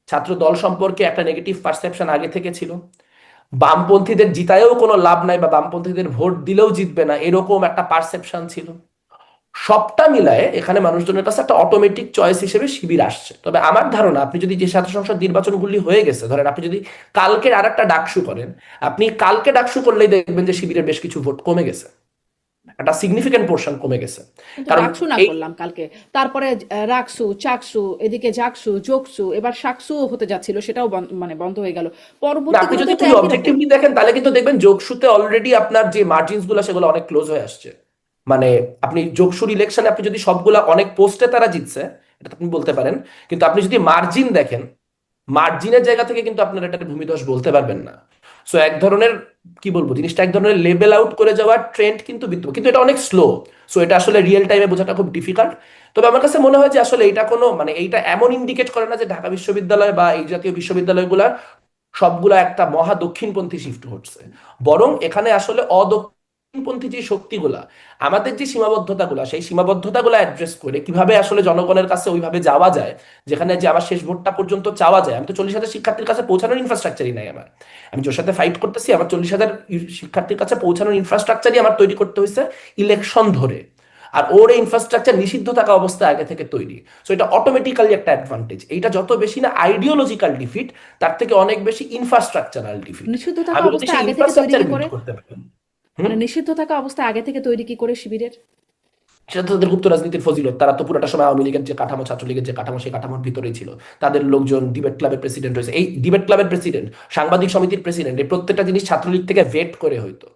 ছাত্র দল সম্পর্কে একটা নেগেটিভ পারসেপশন আগে থেকে ছিল, বামপন্থীদের জিতায়ও কোনো লাভ নাই বা বামপন্থীদের ভোট দিলেও জিতবে না এরকম একটা পারসেপশন ছিল। সবটা মিলায়ে এখানে মানুষজনের কাছে একটা অটোমেটিক চয়েস হিসেবে শিবির আসছে। তবে আমার ধারণা আপনি যদি যে ছাত্র সংসদ নির্বাচনগুলি হয়ে গেছে, ধরেন আপনি যদি কালকের আর একটা ডাকসু করেন, আপনি কালকে ডাকসু করলেই দেখবেন যে শিবিরের বেশ কিছু ভোট কমে গেছে, একটা সিগনিফিকেন্ট পোর্শন কমে গেছে। কিন্তু কারণ ডাকসু না এই করলাম কালকে, তারপরে রাকসু, চাকসু, এদিকে জাকসু, জোকসু, এবার শাকসুও হতে যাচ্ছিল, সেটাও মানে বন্ধ হয়ে গেল। না, আপনি পরবর্তীগুলোতে যদি তো খুবই একই রকম। অবজেক্টিভলি দেখেন তাহলে কিন্তু দেখবেন যোগসুতে অলরেডি আপনার যে মার্জিনস গুলো সেগুলো অনেক ক্লোজ হয়ে আসছে। মানে আপনি যোগসুর ইলেকশনে আপনি যদি সবগুলা অনেক পোস্টে তারা জিতছে, এটা তো আপনি বলতে পারেন, কিন্তু আপনি যদি মার্জিন দেখেন, মার্জিনের জায়গা থেকে কিন্তু আপনার এটা ভূমিধস বলতে পারবেন না। সো এক ধরনের কি বলবো, জিনিসটা এক ধরনের লেভেল আউট করে যাওয়ার ট্রেন্ড কিন্তু বিদ্যমান, কিন্তু এটা অনেক স্লো। সো এটা আসলে রিয়েল টাইমে বোঝাটা খুব ডিফিকাল্ট। তবে আমার কাছে মনে হয় যে আসলে এটা কোনো মানে এইটা এমন ইন্ডিকেট করে না যে ঢাকা বিশ্ববিদ্যালয় বা এই জাতীয় বিশ্ববিদ্যালয়গুলা সবগুলা একটা মহা দক্ষিণপন্থী শিফট হচ্ছে, বরং এখানে আসলে অদক্ষিণপন্থী যে শক্তিগুলা, আমাদের যে সীমাবদ্ধতাগুলা, সেই সীমাবদ্ধতাগুলা অ্যাড্রেস করে কিভাবে আসলে জনগণের কাছে ওইভাবে যাওয়া যায়, যেখানে যে আমার শেষ ভোটটা পর্যন্ত চাওয়া যায়। আমি তো 40,000 শিক্ষার্থীর কাছে পৌঁছানোর ইনফ্রাস্ট্রাকচারই নাই আমার, আমি যার সাথে ফাইট করতেছি আমার 40,000 শিক্ষার্থীর কাছে পৌঁছানোর ইনফ্রাস্ট্রাকচারই আমার তৈরি করতে হয়েছে ইলেকশন ধরে। আর ওর এই ইনফ্রাস্ট্রাকচার নিষিদ্ধ থাকা অবস্থায় আগে থেকে তৈরি। সো এটা অটোমেটিক্যালি একটা অ্যাডভান্টেজ। এইটা যত বেশি না আইডিওলজিক্যাল ডিফিট, তার থেকে অনেক বেশি ইনফ্রাস্ট্রাকচারাল ডিফিট। নিষিদ্ধ থাকা আমি যদি অবস্থায় সেই আগে থেকে তৈরি ইনফ্রাস্ট্রাকচার কি বিল্ড করে? করতে পারি। হুম। মানে নিষিদ্ধ থাকা অবস্থায় আগে থেকে তৈরি কি করে শিবিরের? সেটা তো তাদের গুপ্ত রাজনীতির ফজিলত, তারা তো পুরোটা সময় আওয়ামী লীগের যে কাঠামো, ছাত্রলীগের যে কাঠামো, সেই কাঠামোর ভিতরেই ছিল। তাদের লোকজন ডিবেট ক্লাবের প্রেসিডেন্ট হয়েছে, এই ডিবেট ক্লাবের প্রেসিডেন্ট, সাংবাদিক সমিতির প্রেসিডেন্ট, এই প্রত্যেকটা জিনিস ছাত্রলীগ থেকে ভেট করে হইতো।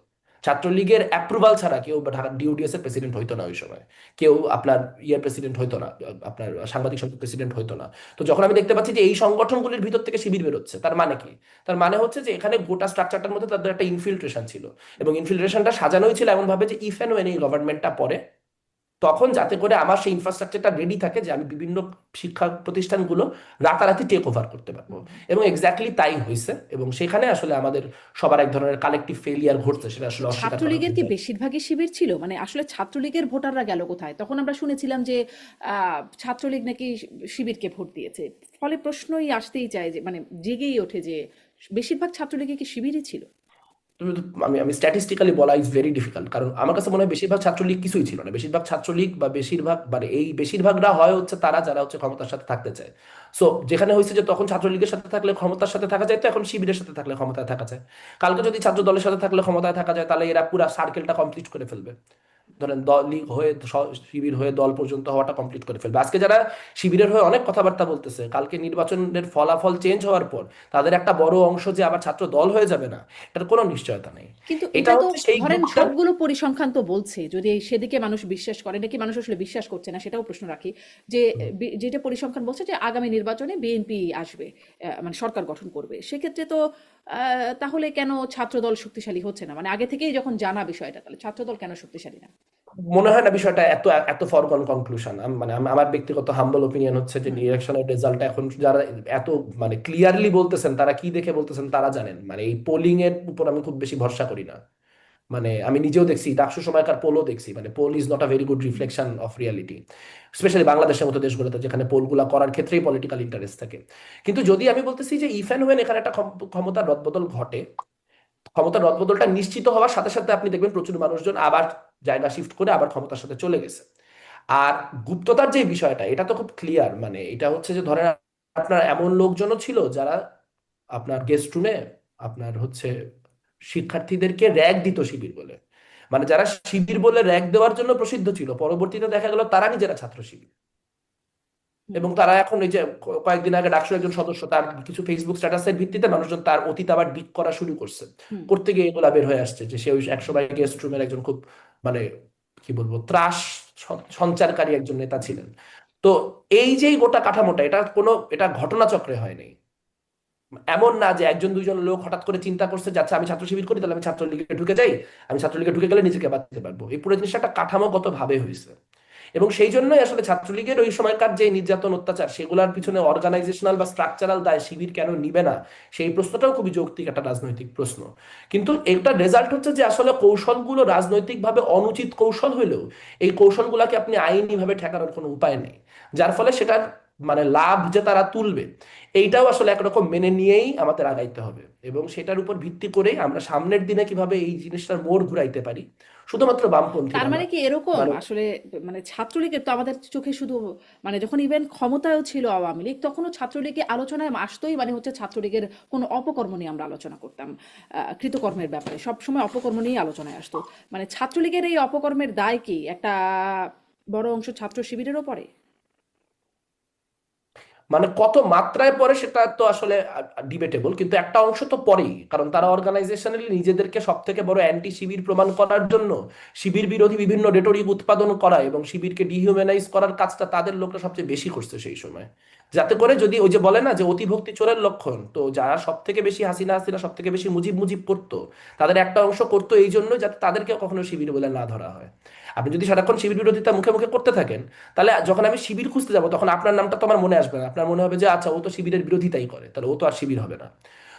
ছাত্রলীগের অ্যাপ্রুভাল ছাড়া কেউ ঢাকা ডিওডিএস এর প্রেসিডেন্ট হইতো না ওই সময়, কেউ আপনার ইয়ের প্রেসিডেন্ট হইতো না, আপনার সাংবাদিক সমিতির প্রেসিডেন্ট হইতো না। তো যখন আমি দেখতে পাচ্ছি যে এই সংগঠনগুলির ভিতর থেকে শিবির বেরোচ্ছে, তার মানে কি? তার মানে হচ্ছে যে এখানে গোটা স্ট্রাকচারটার মধ্যে তাদের একটা ইনফিল্ট্রেশন ছিল, এবং ইনফিল্ট্রেশনটা সাজানোই ছিল এমন ভাবে যে ইফ এন্ড ওয়েন এই গভর্নমেন্টটা পড়ে, তখন যাতে করে আমার সেই ইনফ্রাস্ট্রাকচারটা রেডি থাকে যে আমি বিভিন্ন শিক্ষা প্রতিষ্ঠানগুলো রাতারাতি টেক ওভার করতে পারবো। এবং এক্স্যাক্টলি তাই হয়েছে, এবং সেখানে আসলে আমাদের সবার এক ধরনের কালেকটিভ ফেলিয়ার ঘটছে, সেটা তো আসলে অস্বীকার করার ছাত্রলীগের কোনো কি জায়গা নেই। বেশিরভাগই শিবির ছিল? মানে আসলে ছাত্রলীগের ভোটাররা গেল কোথায়? তখন আমরা শুনেছিলাম যে ছাত্রলীগ নাকি শিবিরকে ভোট দিয়েছে। ফলে প্রশ্নই আসতেই চায়, যে মানে জেগেই ওঠে যে বেশিরভাগ ছাত্রলীগে কি শিবিরই ছিল? আমি আমি স্ট্যাটিস্টিক্যালি বলা ইজ ভেরি ডিফিকাল্ট, কারণ আমার কাছে মনে হয় বেশিরভাগ ছাত্রলীগ কিছুই ছিল না। বেশিরভাগ ছাত্রলীগ বা বেশিরভাগ মানে এই বেশিরভাগরা হয় হচ্ছে তারা যারা হচ্ছে ক্ষমতার সাথে থাকতে চায়। সো যেখানে হয়েছে যে তখন ছাত্রলীগের সাথে থাকলে ক্ষমতার সাথে থাকা যায়, তো এখন শিবিরের সাথে থাকলে ক্ষমতায় থাকা যায়। কালকে যদি ছাত্র দলের সাথে থাকলে ক্ষমতায় থাকা যায়, তাহলে এরা পুরা সার্কেলটা কমপ্লিট করে ফেলবে। ধরেন দল লীগ হয়ে শিবির হয়ে দল পর্যন্ত হওয়াটা কমপ্লিট করে ফেলবে। আজকে যারা শিবিরের হয়ে অনেক কথাবার্তা বলতেছে, কালকে নির্বাচনের ফলাফল চেঞ্জ হওয়ার পর তাদের একটা বড় অংশ যে আবার ছাত্র দল হয়ে যাবে না, এটার কোনো নিশ্চয়তা নেই। কিন্তু এটা এটা তো হচ্ছে সেই ধরেন গ্রুপটা। সবগুলো পরিসংখ্যান তো বলছে, যদি সেদিকে মানুষ বিশ্বাস করে, নাকি মানুষ আসলে বিশ্বাস করছে না সেটাও প্রশ্ন রাখি, যে যেটা পরিসংখ্যান বলছে যে আগামী নির্বাচনে বিএনপি আসবে, মানে সরকার গঠন করবে, সেক্ষেত্রে তো তাহলে কেন ছাত্রদল শক্তিশালী হচ্ছে না? মানে আগে থেকেই যখন জানা বিষয়টা, তাহলে ছাত্রদল কেন শক্তিশালী না? মনে হয় না বিষয়টা এত এত ফরগন কনক্লুশন। মানে আমার ব্যক্তিগত হাম্বল ওপিনিয়ন হচ্ছে যে হুম। ইলেকশনের রেজাল্ট এখন যারা এত মানে ক্লিয়ারলি বলতেছেন, তারা কি দেখে বলতেছেন তারা জানেন। মানে এই পোলিং এর উপর আমি খুব বেশি ভরসা করি না। মানে আমি নিজেও দেখছি, ডাকসু সময়কার পোলও দেখছি, মানে poll is not a very good reflection of reality, specially বাংলাদেশের মতো দেশগুলোতে যেখানে পোলগুলা করার ক্ষেত্রেই পলিটিক্যাল ইন্টারেস্ট থাকে। কিন্তু যদি আমি বলতেছি যে ইফ অ্যান্ড ওয়েন এখানে একটা ক্ষমতার রদবদল ঘটে, ক্ষমতার রদবদলটা নিশ্চিত হওয়ার সাথে সাথে আপনি দেখবেন প্রচুর মানুষজন আবার জায়গা শিফট করে আবার ক্ষমতার সাথে চলে গেছে। আর গুপ্ততার যে বিষয়টা, এটা তো খুব ক্লিয়ার। মানে এটা হচ্ছে যে ধরেন আপনার এমন লোকজনও ছিল যারা আপনার গেস্ট রুমে আপনার হচ্ছে শিক্ষার্থীদেরকে র্যাগ দিত শিবির বলে। মানে যারা শিবির বলে র্যাগ দেওয়ার জন্য প্রসিদ্ধ ছিল, পরবর্তীতে দেখা গেল তারা নিজেরা ছাত্র শিবির। হুম। এবং তারা এখন এই যে কয়েকদিন আগে ডাকসুর একজন সদস্য, তার কিছু ফেসবুক স্ট্যাটাসের ভিত্তিতে মানুষজন তার অতীত আবার ডিগ করা শুরু করছে। হুম। করতে গিয়ে এগুলা বের হয়ে আসছে যে সে ওই একসময় গেস্ট রুমের একজন খুব মানে কি বলবো ত্রাস সঞ্চারকারী একজন নেতা ছিলেন। তো এই যে গোটা কাঠামোটা, এটা ঘটনাচক্রে হয়নি। এমন না যে একজন দুইজন লোক হঠাৎ করে চিন্তা করছে যাচ্ছে আমি ছাত্র শিবির করি তাহলে আমি ছাত্রলীগে ঢুকে যাই, আমি ছাত্রলীগে ঢুকে গেলে নিজেকে বাঁচতে পারবো। এই পুরো জিনিসটা একটা কাঠামোগত ভাবে হয়েছে। এবং সেই জন্যই আসলে ছাত্রলীগের ওই সময়কার যে নির্যাতন অত্যাচার সেগুলোর পিছনে অর্গানাইজেশনাল বা স্ট্রাকচারাল দায় শিবির কেন নিবে না, সেই প্রশ্নটাও খুবই যৌক্তিক একটা রাজনৈতিক প্রশ্ন। কিন্তু একটা রেজাল্ট হচ্ছে যে আসলে কৌশলগুলো রাজনৈতিকভাবে অনুচিত কৌশল হলেও এই কৌশলগুলোকে আপনি আইনিভাবে ঠেকানোর কোনো উপায় নেই, যার ফলে সেটার মানে লাভ যে তারা তুলবে এইটাও আসলে একরকম মেনে নিয়েই আমাদের আগাইতে হবে, এবং সেটার উপর ভিত্তি করেই আমরা সামনের দিনে কিভাবে এই জিনিসটার মোড় ঘুরাইতে পারি, শুধুমাত্র তার বামপন্থীরা না। মানে কি এরকম মানে আসলে, মানে ছাত্রলীগের তো আমাদের চোখে শুধু, মানে যখন ইভেন ক্ষমতায়ও ছিল আওয়ামী লীগ তখনও ছাত্রলীগের আলোচনায় আসতোই, মানে হচ্ছে ছাত্রলীগের কোনো অপকর্ম নিয়ে আমরা আলোচনা করতাম, কৃতকর্মের ব্যাপারে সবসময় অপকর্ম নিয়েই আলোচনায় আসতো। মানে ছাত্রলীগের এই অপকর্মের দায় কি একটা বড় অংশ ছাত্র শিবিরেরও পড়ে? মানে কত মাত্রায় পরে সেটা তো আসলে ডিবেটেবল, কিন্তু একটা অংশ তো পরেই, কারণ তারা অর্গানাইজেশনালি নিজেদেরকে সব থেকে বড় অ্যান্টি শিবির প্রমাণ করার জন্য শিবির বিরোধী বিভিন্ন রেটরিক উৎপাদন করা এবং শিবিরকে ডিহিউম্যানাইজ করার কাজটা তাদের লোকরা সবচেয়ে বেশি করছে সেই সময়। যাতে করে যদি ওই যে বলে না যে অতিভক্তি চোরের লক্ষণ, তো যারা সব থেকে বেশি হাসিনা হাসিনা সব থেকে বেশি মুজিব মুজিব করতো, তাদের একটা অংশ করতো এই জন্য যাতে তাদেরকে কখনো শিবির বলে না ধরা হয়। আপনি যদি সারাক্ষণ শিবির বিরোধিতা মুখে মুখে করতে থাকেন, তাহলে যখন আমি শিবির খুঁজতে যাব তখন আপনার নামটা তো আমার মনে আসবে না, আপনার মনে হবে যে আচ্ছা ও তো শিবিরের বিরোধিতাই করে, তাহলে ও তো আর শিবির হবে না।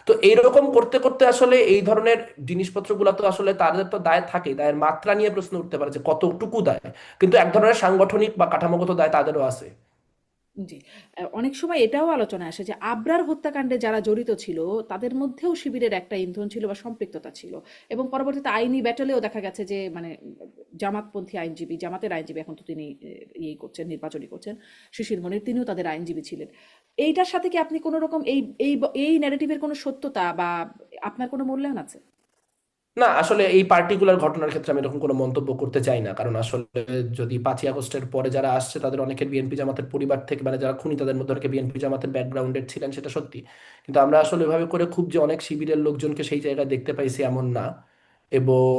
তো এইরকম করতে করতে আসলে এই ধরনের জিনিসপত্রগুলো তো আসলে তাদের তো দায় থাকে, দায়ের মাত্রা নিয়ে প্রশ্ন উঠতে পারে যে কতটুকু দায়, কিন্তু এক ধরনের সাংগঠনিক বা কাঠামোগত দায় তাদেরও আছে। জি। অনেক সময় এটাও আলোচনায় আসে যে আবরার হত্যাকাণ্ডে যারা জড়িত ছিল তাদের মধ্যেও শিবিরের একটা ইন্ধন ছিল বা সম্পৃক্ততা ছিল, এবং পরবর্তীতে আইনি ব্যাটলেও দেখা গেছে যে মানে জামাতপন্থী আইনজীবী, জামাতের আইনজীবী এখন তো তিনি ইয়ে করছেন, নির্বাচনী করছেন, শিশির মনির, তিনিও তাদের আইনজীবী ছিলেন। এইটার সাথে কি আপনি কোনো রকম এই এই এই ন্যারেটিভের কোনো সত্যতা বা আপনার কোনো মূল্যায়ন আছে? না, আসলে এই পার্টিকুলার ঘটনার ক্ষেত্রে আমি এরকম কোনো মন্তব্য করতে চাই না, কারণ আসলে যদি 5ই আগস্টের পরে যারা আসছে তাদের অনেকের বিএনপি জামাতের পরিবার থেকে, মানে যারা খুনি তাদের মধ্যে অনেকে বিএনপি জামাতের ব্যাকগ্রাউন্ডের ছিলেন, সেটা সত্যি। কিন্তু আমরা আসলে এভাবে করে খুব যে অনেক শিবিরের লোকজনকে সেই জায়গায় দেখতে পাইছি এমন না। এবং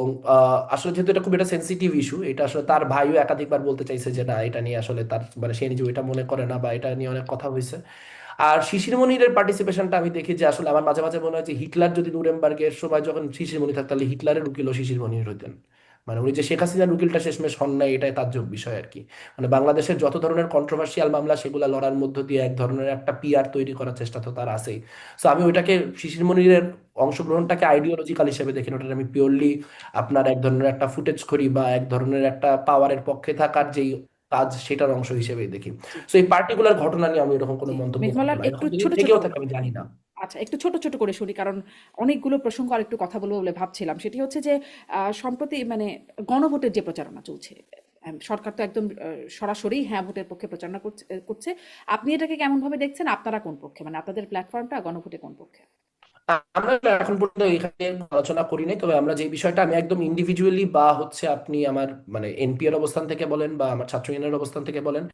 আসলে যেহেতু এটা খুব একটা সেন্সিটিভ ইস্যু, এটা আসলে তার ভাইও একাধিকবার বলতে চাইছে যে না এটা নিয়ে আসলে তার মানে সে নিজেও এটা মনে করে না, বা এটা নিয়ে অনেক কথা হয়েছে। আর শিশির মনিরের পার্টিসিপেশনটা আমি দেখি যে আসলে আমার মাঝে মাঝে মনে হয় যে হিটলার যদি নুরেমবার্গের সময় যখন শিশির মনি থাকতো, তাহলে হিটলারের উকিলও শিশির মনির হইতেন। মানে উনি যে শেখ হাসিনার উকিলটা শেষমেশ হন নাই, এটাই তাজ্জব বিষয় আর কি। মানে বাংলাদেশের যত ধরনের কন্ট্রোভার্সিয়াল মামলা সেগুলো লড়ার মধ্য দিয়ে এক ধরনের একটা পিআর তৈরি করার চেষ্টা তো তার আছেই। সো আমি ওইটাকে শিশির মনিরের অংশগ্রহণটাকে আইডিওলজিক্যাল হিসেবে দেখি না, ওটা আমি পিওরলি আপনার এক ধরনের একটা ফুটেজ করি বা এক ধরনের একটা পাওয়ারের পক্ষে থাকার যেই কাজ সেটার অংশ হিসেবেই দেখি। জি। তো এই পার্টিকুলার ঘটনা নিয়ে আমি এরকম কোনো জি, মন্তব্য করবো মেঘমালার না, একটু এরকম যদি ছোট ছোট, থেকেও থাকে আমি জানি না। আচ্ছা একটু ছোট ছোট করে শুনি, কারণ অনেকগুলো প্রসঙ্গ আর একটু কথা বলবো বলে ভাবছিলাম। সেটি হচ্ছে যে সম্প্রতি মানে গণভোটের যে প্রচারণা চলছে, সরকার তো একদম সরাসরি হ্যাঁ ভোটের পক্ষে প্রচারণা করছে। আপনি এটাকে কেমন ভাবে দেখছেন? আপনারা কোন পক্ষে, মানে আপনাদের প্ল্যাটফর্মটা গণভোটে কোন পক্ষে? আমরা এখন পর্যন্ত এখানে আলোচনা করি নাই, তবে আমরা যে বিষয়টা আমি একদম ইন্ডিভিজুয়ালি বা হচ্ছে আপনি আমার মানে এনপি এর অবস্থান থেকে বলেন বা আমার ছাত্র ইউনিয়নের অবস্থান থেকে বলেন,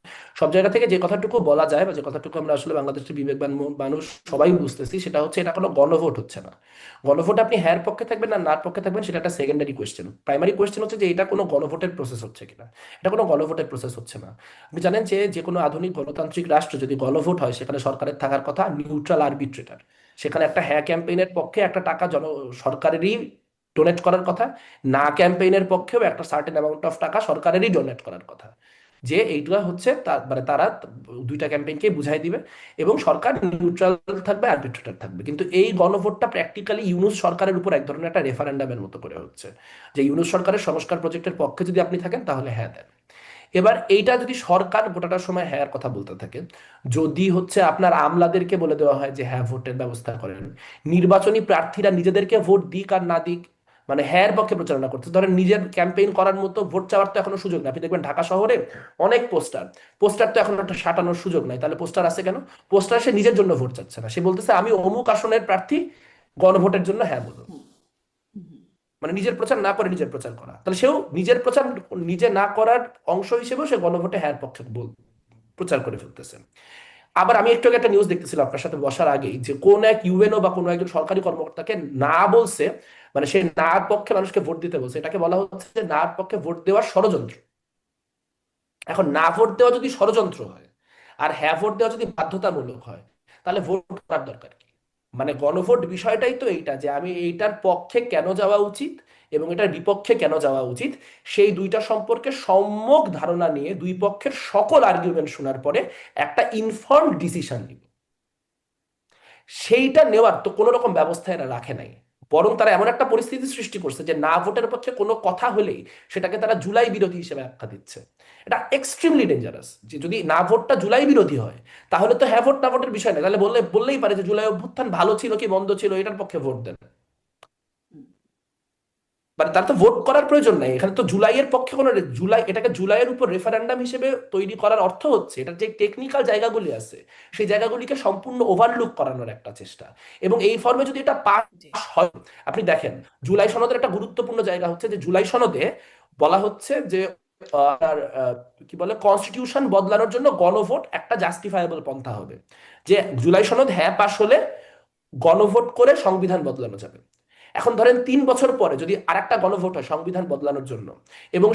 সব জায়গা থেকে যে কথাটুকু বলা যায় বা যে কথাটুকু আমরা আসলে বাংলাদেশের বিবেকবান মানুষ সবাই বুঝতেছি, সেটা হচ্ছে এটা কোনো গণভোট হচ্ছে না। গণভোট আপনি হ্যার পক্ষে থাকবেন না নার পক্ষে থাকবেন সেটা একটা সেকেন্ডারি কোয়েশ্চেন, প্রাইমারি কোয়েশ্চেন হচ্ছে যে এটা কোনো গণভোটের প্রসেস হচ্ছে কিনা। এটা কোনো গণভোটের প্রসেস হচ্ছে না। আপনি জানেন যে যে কোনো আধুনিক গণতান্ত্রিক রাষ্ট্র যদি গণভোট হয় সেখানে সরকারের থাকার কথা নিউট্রাল আরবিট্রেটর, সেখানে একটা হ্যাঁ ক্যাম্পেইনের পক্ষে একটা টাকা সরকারেরই ডোনেট করার কথা, না ক্যাম্পেইনের পক্ষেও একটা সার্টেন অ্যামাউন্ট অফ টাকা সরকারেরই ডোনেট করার কথা। যে এইটা হচ্ছে মানে তারা দুইটা ক্যাম্পেইনকে বুঝাই দিবে এবং সরকার নিউট্রাল থাকবে, আরবিট্রেটর থাকবে। কিন্তু এই গণভোটটা প্র্যাকটিক্যালি ইউনূস সরকারের উপর এক ধরনের একটা রেফারেন্ডামের মতো করে হচ্ছে, যে ইউনূস সরকারের সংস্কার প্রজেক্টের পক্ষে যদি আপনি থাকেন তাহলে হ্যাঁ দেন। এবার এইটা যদি সরকার গোটাটার সময় হ্যাঁ কথা বলতে থাকে, যদি হচ্ছে আপনার আমলাদেরকে বলে দেওয়া হয় যে হ্যাঁ ভোটের ব্যবস্থা করেন, নির্বাচনী প্রার্থীরা নিজেদেরকে ভোট দিক আর না দিক মানে হ্যাঁ পক্ষে প্রচারণা করতে ধরেন, নিজের ক্যাম্পেইন করার মতো ভোট চাওয়ার তো এখনো সুযোগ নেই। আপনি দেখবেন ঢাকা শহরে অনেক পোস্টার, পোস্টার তো এখন একটা সাটানোর সুযোগ নাই, তাহলে পোস্টার আছে কেন? পোস্টার সে নিজের জন্য ভোট চাচ্ছে না, সে বলতেছে আমি অমুক আসনের প্রার্থী, গণভোটের জন্য হ্যাঁ বলুন। হুম, হুম, মানে নিজের প্রচার না করে নিজের প্রচার করা, তাহলে সেও নিজের প্রচার নিজে না করার অংশ হিসেবেও সে গণভোটে হ্যাঁ পক্ষে প্রচার করে ফেলতেছে। আবার আমি একটু আগে একটা নিউজ দেখতেছিলাম আপনার সাথে বসার আগেই, যে কোন এক ইউএনও বা কোনো একজন সরকারি কর্মকর্তাকে না বলছে, মানে সে নার পক্ষে মানুষকে ভোট দিতে বলছে, এটাকে বলা হচ্ছে যে নার পক্ষে ভোট দেওয়ার ষড়যন্ত্র। এখন না ভোট দেওয়া যদি ষড়যন্ত্র হয় আর হ্যাঁ ভোট দেওয়া যদি বাধ্যতামূলক হয়, তাহলে ভোট করার দরকার কি? মানে গণভোট বিষয়টাই তো এইটা, যে আমি এইটার পক্ষে কেন যাওয়া উচিত এবং এটার বিপক্ষে কেন যাওয়া উচিত, সেই দুইটা সম্পর্কে সম্যক ধারণা নিয়ে দুই পক্ষের সকল আর্গুমেন্ট শোনার পরে একটা ইনফর্মড ডিসিশন নিব। সেইটা নেওয়ার তো কোনো রকম ব্যবস্থা এরা রাখে নাই, বরং তারা এমন একটা পরিস্থিতি সৃষ্টি করছে যে না ভোটের পক্ষে কোনো কথা হলেই সেটাকে তারা জুলাই বিরোধী হিসেবে আখ্যা দিচ্ছে। এটা এক্সট্রিমলি ডেঞ্জারাস। যে যদি না ভোটটা জুলাই বিরোধী হয়, তাহলে তো হ্যাঁ ভোট না ভোটের বিষয় নেই, তাহলে বললেই পারে যে জুলাই অভ্যুত্থান ভালো ছিল কি মন্দ ছিল এটার পক্ষে ভোট দেন। মানে তার তো ভোট করার প্রয়োজন নাই এখানে, তো জুলাইয়ের পক্ষে কোনো জুলাই, এটাকে জুলাইয়ের উপর রেফারেন্ডাম হিসেবে তৈরি করার অর্থ হচ্ছে এটার যে টেকনিক্যাল জায়গাগুলি আছে সেই জায়গাগুলিকে সম্পূর্ণ ওভারলুক করানোর একটা চেষ্টা। এবং এই ফর্মে যদি এটা পাস জি হয়, আপনি দেখেন জুলাই সনদের একটা গুরুত্বপূর্ণ জায়গা হচ্ছে যে জুলাই সনদে বলা হচ্ছে যে কি বলে কনস্টিটিউশন বদলানোর জন্য গণভোট একটা জাস্টিফায়েবল পন্থা হবে। যে জুলাই সনদ হ্যাঁ পাশ হলে গণভোট করে সংবিধান বদলানো যাবে। এখন ধরেন 3 বছর পরে যদি আরেকটা গণভোট হয় সংবিধান বদলানোর জন্য, এবং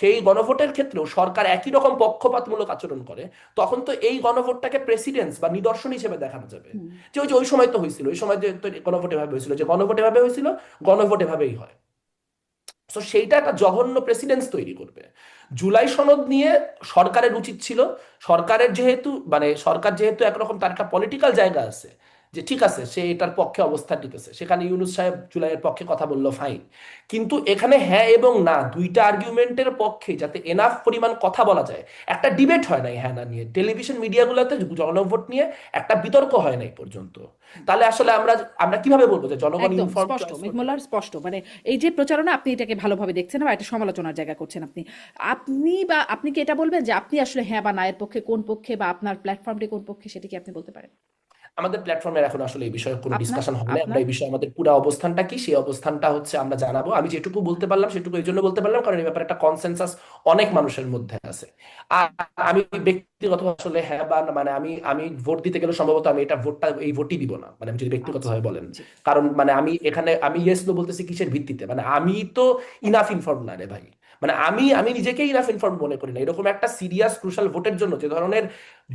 সেই গণভোটের ক্ষেত্রেও সরকার একই রকম পক্ষপাতমূলক আচরণ করে, তখন তো এই গণভোটটাকে প্রেসিডেন্স বা নিদর্শন হিসেবে দেখানো যাবে হুম যে ওই সময় তো হয়েছিল, ওই সময় যে তো গণভোট এভাবে হয়েছিল, যে গণভোট এভাবে হয়েছিল, গণভোট এভাবেই হয়। তো সেইটা একটা জঘন্য প্রেসিডেন্স তৈরি করবে। জুলাই সনদ নিয়ে সরকারের উচিত ছিল, সরকার যেহেতু একরকম তার একটা পলিটিক্যাল জায়গা আছে, যে ঠিক আছে সে এটার পক্ষে অবস্থান নিতেছে, সেখানে ইউনূস সাহেব জুলাইয়ের পক্ষে কথা বললো, ফাইন। কিন্তু এখানে হ্যাঁ এবং না দুইটা আর্গুমেন্টের পক্ষে যাতে এনাফ পরিমাণ কথা বলা যায়, একটা ডিবেট হয় নাই হ্যাঁ না নিয়ে, টেলিভিশন মিডিয়াগুলোতে জনভোট নিয়ে একটা বিতর্ক হয় নাই পর্যন্ত। হুম। তাহলে আসলে আমরা আমরা কিভাবে বলবো যে জনগণ একদম ইনফর্ম স্পষ্ট চয়েস করবে? মেঘমোল্লার স্পষ্ট, মানে এই যে প্রচারণা আপনি এটাকে ভালোভাবে দেখছেন বা এটা সমালোচনার জায়গা করছেন আপনি, আপনি কি এটা বলবেন যে আপনি আসলে হ্যাঁ বা না এর পক্ষে, কোন পক্ষে, বা আপনার প্ল্যাটফর্মটি কোন পক্ষে, সেটা কি আপনি বলতে পারেন? আমাদের প্ল্যাটফর্মের এখন আসলে এই বিষয়ে কোনো আপনার ডিসকাশন হবে না, আমরা আপনার এই বিষয়ে আমাদের পুরো অবস্থানটা কি সেই অবস্থানটা হচ্ছে আমরা জানাবো। আমি যেটুকু বলতে পারলাম সেটুকু এই জন্য বলতে পারলাম কারণ এই ব্যাপারে একটা কনসেনসাস অনেক মানুষের মধ্যে আছে। আর আমি ব্যক্তিগত আসলে হ্যাঁ বা না, মানে আমি আমি ভোট দিতে গেলে সম্ভবত আমি এই ভোটই দিব না, মানে আমি যদি আচ্ছা, ব্যক্তিগতভাবে বলেন। জি কারণ মানে আমি ইয়েস নো বলতেছি কিসের ভিত্তিতে, মানে আমি তো ইনাফ ইনফর্ম না রে ভাই। মানে আমি নিজেকে ইনাফ ইনফর্ম মনে করি না এরকম একটা সিরিয়াস ক্রুশাল ভোটের জন্য যে ধরনের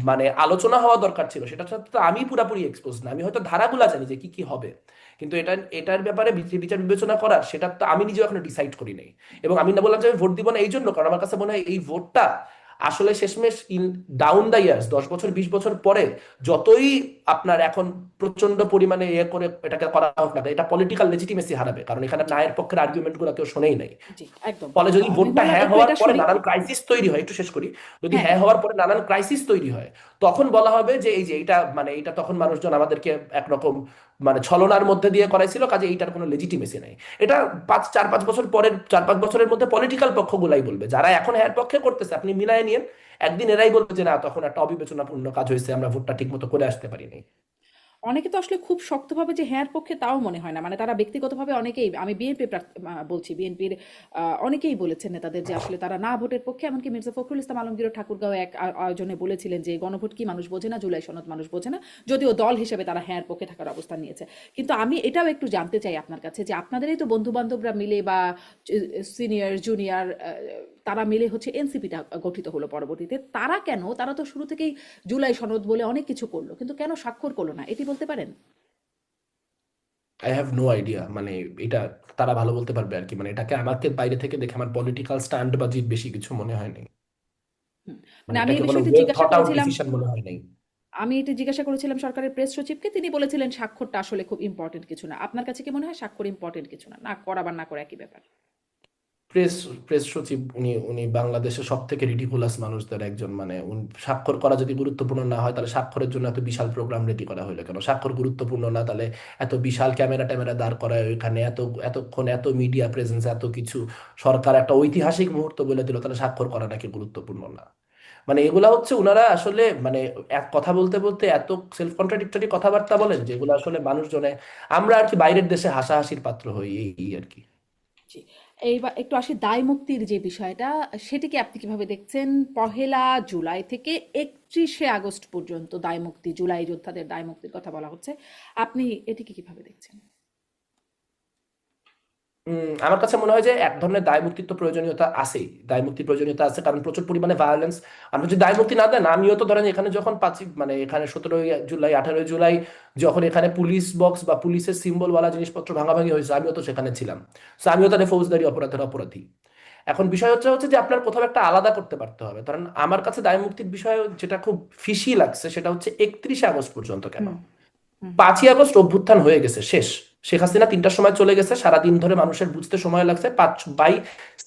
মানে আলোচনা হওয়া দরকার ছিল সেটা তো আমি পুরাপুরি এক্সপোজ না। আমি হয়তো ধারাগুলা জানি যে কি কি হবে, কিন্তু এটার ব্যাপারে বিচার বিবেচনা করার সেটা তো আমি নিজেও এখনো ডিসাইড করি নাই। এবং আমি না বললাম যে আমি ভোট দিব না এই জন্য, কারণ আমার কাছে মনে হয় এই ভোটটা আসলে শেষমেশ ডাউন দা ইয়ার্স 10 বছর 20 বছর পরে যতই আপনার এখন প্রচন্ড পরিমাণে ইয়ে করে এটাকে করা হোক না, এটা পলিটিক্যাল লেজিটিমেসি হারাবে, কারণ এখানে জি নায়ের পক্ষের আর্গুমেন্ট গুলো কেউ শোনেই নাই। জি একদম। ফলে যদি ভোটটা মেঘমোল্লার হ্যাঁ একটু হওয়ার এটা পরে শুনি। নানান ক্রাইসিস তৈরি হয়, একটু শেষ করি, যদি হ্যাঁ হ্যাঁ হ্যাঁ। হওয়ার পরে নানান ক্রাইসিস তৈরি হয়, তখন বলা হবে যে এই যে এটা মানে এটা তখন মানুষজন আমাদেরকে একরকম মানে ছলনার মধ্যে দিয়ে করাইছিল, কাজে এইটার কোনো লেজিটিমেসি নাই। এটা 4-5 বছর পরের 4-5 বছরের মধ্যে পলিটিক্যাল পক্ষগুলাই বলবে, যারা এখন হ্যাঁ পক্ষে করতেছে আপনি মিলায় নিয়েন, একদিন এরাই বলবে যে না তখন একটা অবিবেচনাপূর্ণ কাজ হয়েছে, আমরা ভোটটা ঠিক মতো করে আসতে পারিনি। অনেকে তো আসলে খুব শক্তভাবে যে হ্যাঁর পক্ষে তাও মনে হয় না, মানে তারা ব্যক্তিগতভাবে অনেকেই, আমি বিএনপি বলছি, বিএনপির অনেকেই বলেছেন নেতাদের যে আসলে তারা না ভোটের পক্ষে। এমনকি মির্জা ফখরুল ইসলাম আলমগীর ঠাকুরগাঁও এক আয়োজনে বলেছিলেন যে গণভোট কি মানুষ বোঝে না, জুলাই সনদ মানুষ বোঝে না, যদিও দল হিসেবে তারা হ্যাঁর পক্ষে থাকার অবস্থান নিয়েছে। কিন্তু আমি এটাও একটু জানতে চাই আপনার কাছে যে আপনাদেরই তো বন্ধু বান্ধবরা মিলে বা সিনিয়র জুনিয়র তারা মিলে হচ্ছে এনসিপিটা গঠিত হলো পরবর্তীতে, তারা তো শুরু থেকেই জুলাই সনদ বলে অনেক কিছু করলো, কিন্তু কেন স্বাক্ষর করলো না এটি বলতে পারেন? আই হ্যাভ নো আইডিয়া, মানে এটা তারা ভালো বলতে পারবে আর কি, মানে এটাকে আমাকে বাইরে থেকে দেখে আমার পলিটিক্যাল স্ট্যান্ড বা জিদ বেশি কিছু মনে হয় নাই। হুম। মানে মানে আমি এটাকে এই কোনো বিষয়টি ওয়েল জিজ্ঞাসা থট আউট করেছিলাম, ডিসিশন মনে হয় নাই। আমি এটি জিজ্ঞাসা করেছিলাম সরকারের প্রেস সচিবকে, তিনি বলেছিলেন স্বাক্ষরটা আসলে খুব ইম্পর্টেন্ট কিছু না। আপনার কাছে কি মনে হয় স্বাক্ষর ইম্পর্টেন্ট কিছু না, না করা বা না করা একই ব্যাপার? প্রেস প্রেস সচিব উনি উনি বাংলাদেশের সব থেকে রিডিকুলাস মানুষদের একজন, মানে স্বাক্ষর করা যদি গুরুত্বপূর্ণ না হয় তাহলে স্বাক্ষরের জন্য এত বিশাল প্রোগ্রাম রেডি করা হলো কেন? স্বাক্ষর গুরুত্বপূর্ণ না তাহলে এত বিশাল ক্যামেরা ট্যামেরা দাঁড় করায় ওইখানে এতক্ষণ এত মিডিয়া প্রেজেন্স এত কিছু, সরকার একটা ঐতিহাসিক মুহূর্ত বলে দিল, তাহলে স্বাক্ষর করা নাকি গুরুত্বপূর্ণ না? মানে এগুলা হচ্ছে ওনারা আসলে মানে এক কথা বলতে বলতে এত সেলফ কন্ট্রাডিক্টরি কথাবার্তা বলেন যেগুলো আসলে মানুষজনে আমরা আর কি বাইরের দেশে হাসাহাসির পাত্র হই এই আর কি। জি। এইবার একটু আসি দায় মুক্তির যে বিষয়টা, সেটিকে আপনি কিভাবে দেখছেন? 1 জুলাই থেকে 31 আগস্ট পর্যন্ত দায় মুক্তি, জুলাই যোদ্ধাদের দায় মুক্তির কথা বলা হচ্ছে, আপনি এটিকে কিভাবে দেখছেন? আমার কাছে মনে হয় যে এক ধরনের দায় মুক্তির তো প্রয়োজনীয়তা আছেই, দায় মুক্তির প্রয়োজনীয়তা আছে, কারণ প্রচুর পরিমাণে ভায়োলেন্স। আপনি যদি দায় মুক্তি না দেন, আমিও তো ধরেন এখানে যখন মানে এখানে 17ই জুলাই 18ই জুলাই যখন এখানে পুলিশ বক্স বা পুলিশের সিম্বল ওয়ালা জিনিসপত্র ভাঙাভাঙি হয়েছে, আমিও তো সেখানে ছিলাম। তো আমিও তাহলে ফৌজদারি অপরাধের অপরাধী। এখন বিষয় হচ্ছে যে আপনার কোথাও একটা আলাদা করতে পারতে হবে। কারণ আমার কাছে দায় মুক্তির বিষয় যেটা খুব ফিসি লাগছে সেটা হচ্ছে 31শে আগস্ট পর্যন্ত কেন। হুম হুম 5ই আগস্ট অভ্যুত্থান হয়ে গেছে, শেষ। শেখ হাসিনা 3টার সময় চলে গেছে, সারাদিন ধরে মানুষের বুঝতে সময় লাগছে।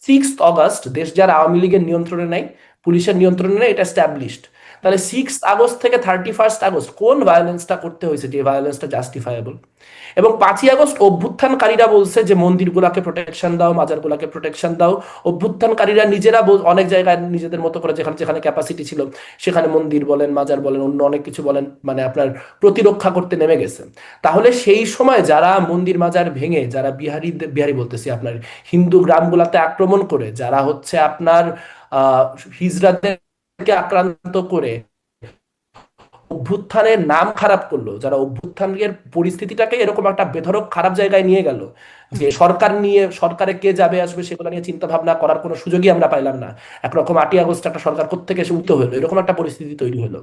6 আগস্ট দেশ যার আওয়ামী লীগের নিয়ন্ত্রণে নাই, পুলিশের নিয়ন্ত্রণে নেই, এটা স্ট্যাবলিশড। তাহলে 6 আগস্ট থেকে 31 আগস্ট কোন ভায়োলেন্সটা করতে হয়েছে যে ভায়োলেন্সটা জাস্টিফায়েবল? এবং 5ই আগস্ট অভ্যুত্থানকারীরা বলছে যে মন্দিরগুলাকে প্রোটেকশন দাও, মাজারগুলাকে প্রোটেকশন দাও। অভ্যুত্থানকারীরা নিজেরা অনেক জায়গায় নিজেদের মতো করে যেখানে যেখানে ক্যাপাসিটি ছিল সেখানে মন্দির বলেন, মাজার বলেন, অন্য অনেক কিছু বলেন, মানে আপনার প্রতিরক্ষা করতে নেমে গেছে। তাহলে সেই সময় যারা মন্দির মাজার ভেঙে, যারা বিহারি বলতেছি আপনার হিন্দু গ্রামগুলাতে আক্রমণ করে, যারা হচ্ছে আপনার আহ হিজড়াদেরকে আক্রান্ত করে অভ্যুত্থানের নাম খারাপ করলো, যারা অভ্যুত্থানের পরিস্থিতিটাকে এরকম একটা বেধড়ক খারাপ জায়গায় নিয়ে গেল, হুম যে সরকার নিয়ে, সরকারে কে যাবে আসবে সেগুলো নিয়ে চিন্তা ভাবনা করার কোনো সুযোগই আমরা পাইলাম না। একরকম 8ই আগস্ট একটা সরকার কোত্থেকে এসে উঠতে হলো, এরকম একটা পরিস্থিতি তৈরি হলো।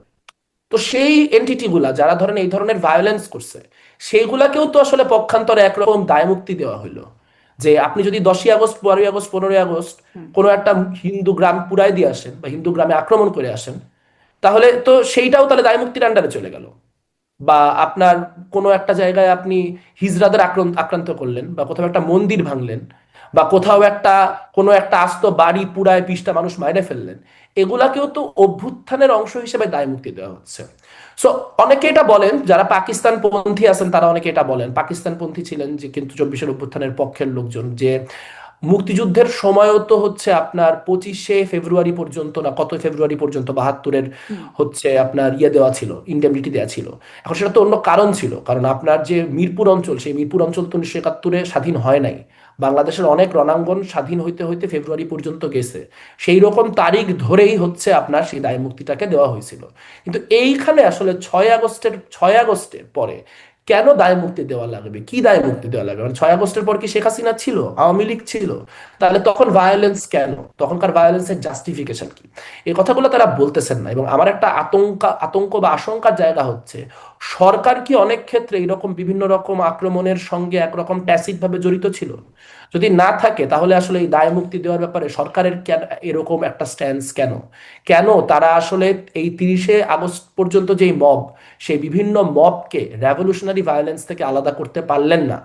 তো সেই এন্টিটি গুলা যারা ধরেন এই ধরনের ভায়োলেন্স করছে, সেইগুলাকেও তো আসলে পক্ষান্তরে একরকম দায়মুক্তি দেওয়া হলো। যে আপনি যদি 10ই আগস্ট, 12ই আগস্ট, 15ই আগস্ট হুম কোনো একটা হিন্দু গ্রাম পুরাই দিয়ে আসেন বা হিন্দু গ্রামে আক্রমণ করে আসেন, তাহলে তো সেইটাও তাহলে দায়মুক্তির আন্ডারে চলে গেল। বা আপনার কোনো একটা জায়গায় আপনি হিজড়াদের আক্রান্ত করলেন, বা কোথাও একটা মন্দির ভাঙলেন, বা কোথাও একটা কোনো একটা আস্ত বাড়ি পুরায় 20টা মানুষ মাইরে ফেললেন, এগুলাকেও তো অভ্যুত্থানের অংশ হিসেবে দায়মুক্তি দেওয়া হচ্ছে। সো অনেকে এটা বলেন, যারা পাকিস্তান পন্থী আছেন তারা অনেকে এটা বলেন, পাকিস্তান পন্থী ছিলেন যে কিন্তু 24-এর অভ্যুত্থানের পক্ষের লোকজন, যে মুক্তিযুদ্ধের সময়ও তো হচ্ছে আপনার 25শে ফেব্রুয়ারি পর্যন্ত না কত ফেব্রুয়ারি পর্যন্ত 72-এর হুম হচ্ছে আপনার ইয়ে দেওয়া ছিল, ইন্ডেমনিটি দেওয়া ছিল। এখন সেটা তো অন্য কারণ ছিল, কারণ আপনার যে মিরপুর অঞ্চল, সেই মিরপুর অঞ্চল তো 1971-এ স্বাধীন হয় নাই। বাংলাদেশের অনেক রণাঙ্গন স্বাধীন হইতে হইতে ফেব্রুয়ারি পর্যন্ত গেছে। সেই রকম তারিখ ধরেই হচ্ছে আপনার সেই দায় মুক্তিটাকে দেওয়া হয়েছিল। কিন্তু এইখানে আসলে 6 আগস্টের পরে কেন দায় মুক্তি দেওয়া লাগবে? কি দায় মুক্তি দেওয়া লাগবে? মানে 6 আগস্টের পর কি শেখ হাসিনা ছিল, আওয়ামী লীগ ছিল? তাহলে তখন ভায়োলেন্স কেন? তখনকার ভায়োলেন্সের জাস্টিফিকেশন কি? এই কথাগুলো তারা বলতেছেন না। এবং আমার একটা আতঙ্ক বা আশঙ্কার জায়গা হচ্ছে, সরকার কি অনেক ক্ষেত্রে এরকম বিভিন্ন রকম আক্রমণের সঙ্গে একরকম ট্যাসিট ভাবে জড়িত ছিল? যদি না থাকে তাহলে আসলে এই দায় মুক্তি দেওয়ার ব্যাপারে সরকারের কেন এরকম একটা স্ট্যান্স? কেন কেন তারা আসলে এই 30শে আগস্ট পর্যন্ত যেই মব, সেই বিভিন্ন মবকে রেভলিউশনারি ভায়োলেন্স থেকে আলাদা করতে পারলেন না?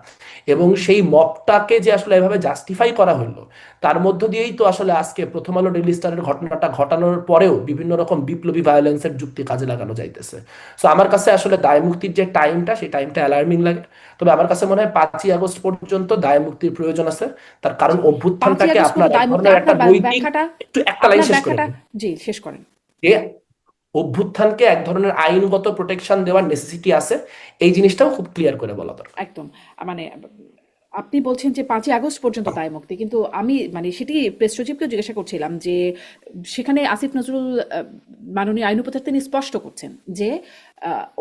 এবং সেই মবটাকে যে আসলে এভাবে জাস্টিফাই করা হলো, তার মধ্য দিয়েই তো আসলে আজকে প্রথম আলো ডেইলি স্টারের ঘটনাটা ঘটানোর পরেও বিভিন্ন রকম বিপ্লবী ভায়োলেন্সের যুক্তি কাজে লাগানো যাইতেছে। সো আমার কাছে আসলে দায় মুক্তির যে টাইমটা, সেই টাইমটা অ্যালার্মিং লাগে। তবে আমার কাছে মনে হয় 5ই আগস্ট পর্যন্ত দায় মুক্তির প্রয়োজন আছে। তার কারণ জি 5ই অভ্যুত্থানটাকে আগস্ট আপনার পর্যন্ত এক দায় মুক্তি ধরনের একটা আপনার নৈতিক, ব্যাখ্যাটা একটু একটা লাইন আপনার শেষ করে ব্যাখ্যাটা নিই, জি শেষ করেন। যে অভ্যুত্থানকে এক ধরনের আইনগত প্রোটেকশন দেওয়ার নেসেসিটি আছে, এই জিনিসটাও খুব ক্লিয়ার করে বলা দরকার। একদম মানে আপনি বলছেন যে 5ই আগস্ট পর্যন্ত দায় মুক্তি, কিন্তু আমি মানে সেটি প্রেস সচিবকেও জিজ্ঞাসা করছিলাম যে সেখানে আসিফ নজরুল মাননীয় আইন উপদেষ্টা তিনি স্পষ্ট করছেন যে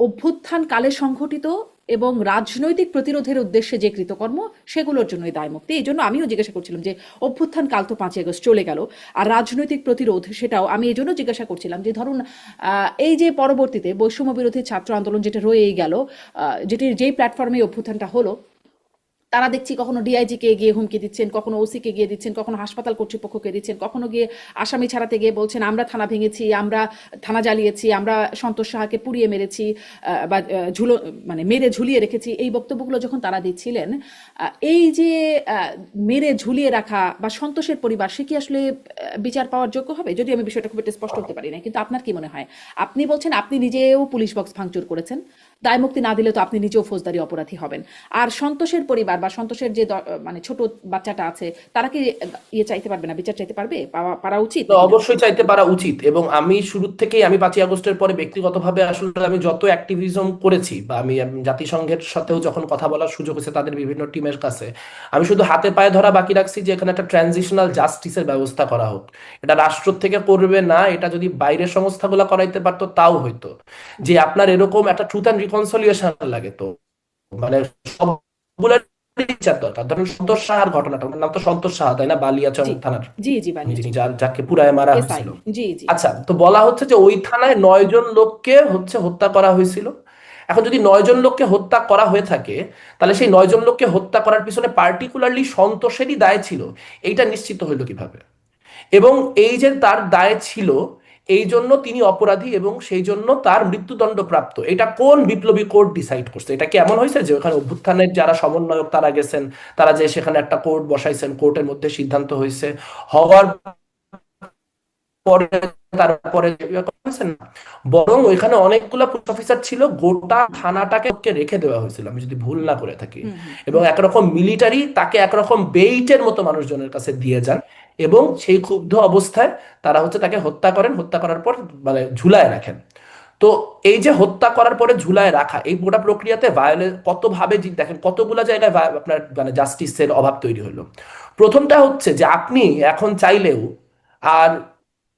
অভ্যুত্থান কালে সংঘটিত এবং রাজনৈতিক প্রতিরোধের উদ্দেশ্যে যে কৃতকর্ম সেগুলোর জন্যই দায় মুক্তি। এই জন্য আমিও জিজ্ঞাসা করছিলাম যে অভ্যুত্থান কাল তো 5ই আগস্ট চলে গেল, আর রাজনৈতিক প্রতিরোধ সেটাও আমি এই জন্য জিজ্ঞাসা করছিলাম যে ধরুন এই যে পরবর্তীতে বৈষম্য বিরোধী ছাত্র আন্দোলন যেটা রয়েই গেল, যেই প্ল্যাটফর্মে অভ্যুত্থানটা হলো, তারা দেখছি কখনো ডিআইজি কে গিয়ে হুমকি দিচ্ছেন, কখনো ওসি কে গিয়ে দিচ্ছেন, কখনো হাসপাতাল কর্তৃপক্ষকে দিচ্ছেন, কখনো গিয়ে আসামি ছাড়াতে গিয়ে বলছেন আমরা থানা ভেঙেছি, আমরা থানা জ্বালিয়েছি, আমরা সন্তোষ সাহাকে পুড়িয়ে মেরেছি, বা মানে মেরে ঝুলিয়ে রেখেছি। এই বক্তব্যগুলো যখন তারা দিচ্ছিলেন, এই যে মেরে ঝুলিয়ে রাখা বা সন্তোষের পরিবার, সে কি আসলে বিচার পাওয়ার যোগ্য হবে? যদি আমি বিষয়টা খুব একটা স্পষ্ট হতে পারি না, কিন্তু আপনার কি মনে হয়? আপনি বলছেন আপনি নিজেও পুলিশ বক্স ভাঙচুর করেছেন, দায় মুক্তি না দিলে তো আপনি নিজেও ফৌজদারি অপরাধী হবেন। আর সন্তোষের পরিবার বা সন্তোষের যে মানে ছোট বাচ্চাটা আছে, তারা কি ইয়ে চাইতে পারবে না, বিচার চাইতে পারবে? পারা উচিত তো নাকি না? অবশ্যই চাইতে পারা উচিত। এবং আমি শুরুর থেকেই, আমি 5ই আগস্টের পরে ব্যক্তিগতভাবে আসলে আমি যত অ্যাক্টিভিজম করেছি, বা আমি জাতিসংঘের সাথেও যখন কথা বলার সুযোগ হয়েছে তাদের বিভিন্ন টিমের কাছে, আমি শুধু হাতে পায়ে ধরা বাকি রাখছি যে এখানে একটা ট্রানজিশনাল জাস্টিসের ব্যবস্থা করা হোক। এটা রাষ্ট্র থেকে করবে না, এটা যদি বাইরের সংস্থাগুলো করাইতে পারতো তাও হইতো। যে আপনার এরকম একটা ট্রুথ অ্যান্ড রিকনসিলিয়েশন লাগে, তো মানে সবগুলো বিচার দরকার। ধরেন সন্তোষ সাহার ঘটনাটা, ওনার নাম তো সন্তোষ সাহা তাই না, বালিয়াচং জি থানার জি জি যিনি, বানিয়াচং যাকে পুরায় মারা এসআই। হয়েছিল। জি জি। আচ্ছা, তো বলা হচ্ছে যে ওই থানায় 9 জন লোককে হত্যা করা হয়েছিল। এখন যদি 9 জন লোককে হত্যা করা হয়ে থাকে, তাহলে সেই 9 জন লোককে হত্যা করার পিছনে পার্টিকুলারলি সন্তোষেরই দায় ছিল, এইটা নিশ্চিত হইলো কিভাবে? এবং এই যে তার দায় ছিল, এই জন্য তিনি অপরাধী এবং সেই জন্য তার মৃত্যুদণ্ড প্রাপ্ত, এটা কোন বিপ্লবী কোর্ট ডিসাইড করছে? এটা কি এমন হয়েছে যে ওখানে অভ্যুত্থানের যারা সমন্বয়ক তারা গেছেন, তারা যে সেখানে একটা কোর্ট বসাইছেন, কোর্টের মধ্যে সিদ্ধান্ত হয়েছে, হওয়ার পরে তারপরে করেছেন না? বরং ওইখানে অনেকগুলা পুলিশ অফিসার ছিল, গোটা থানাটাকে রেখে দেওয়া হয়েছিল আমি যদি ভুল না করে থাকি। হুম হুম এবং একরকম মিলিটারি তাকে একরকম বেইটের মতো মানুষজনের কাছে দিয়ে যান, এবং সেই ক্ষুব্ধ অবস্থায় তারা তাকে হত্যা করেন, হত্যা করার পর মানে ঝুলায় রাখেন। তো এই যে হত্যা করার পরে ঝুলায় রাখা, এই গোটা প্রক্রিয়াতে ভায়োলেন্স কতভাবে দেখেন কতগুলা জায়গায় আপনার মানে জাস্টিসের অভাব তৈরি হলো। প্রথমটা হচ্ছে যে আপনি এখন চাইলেও আর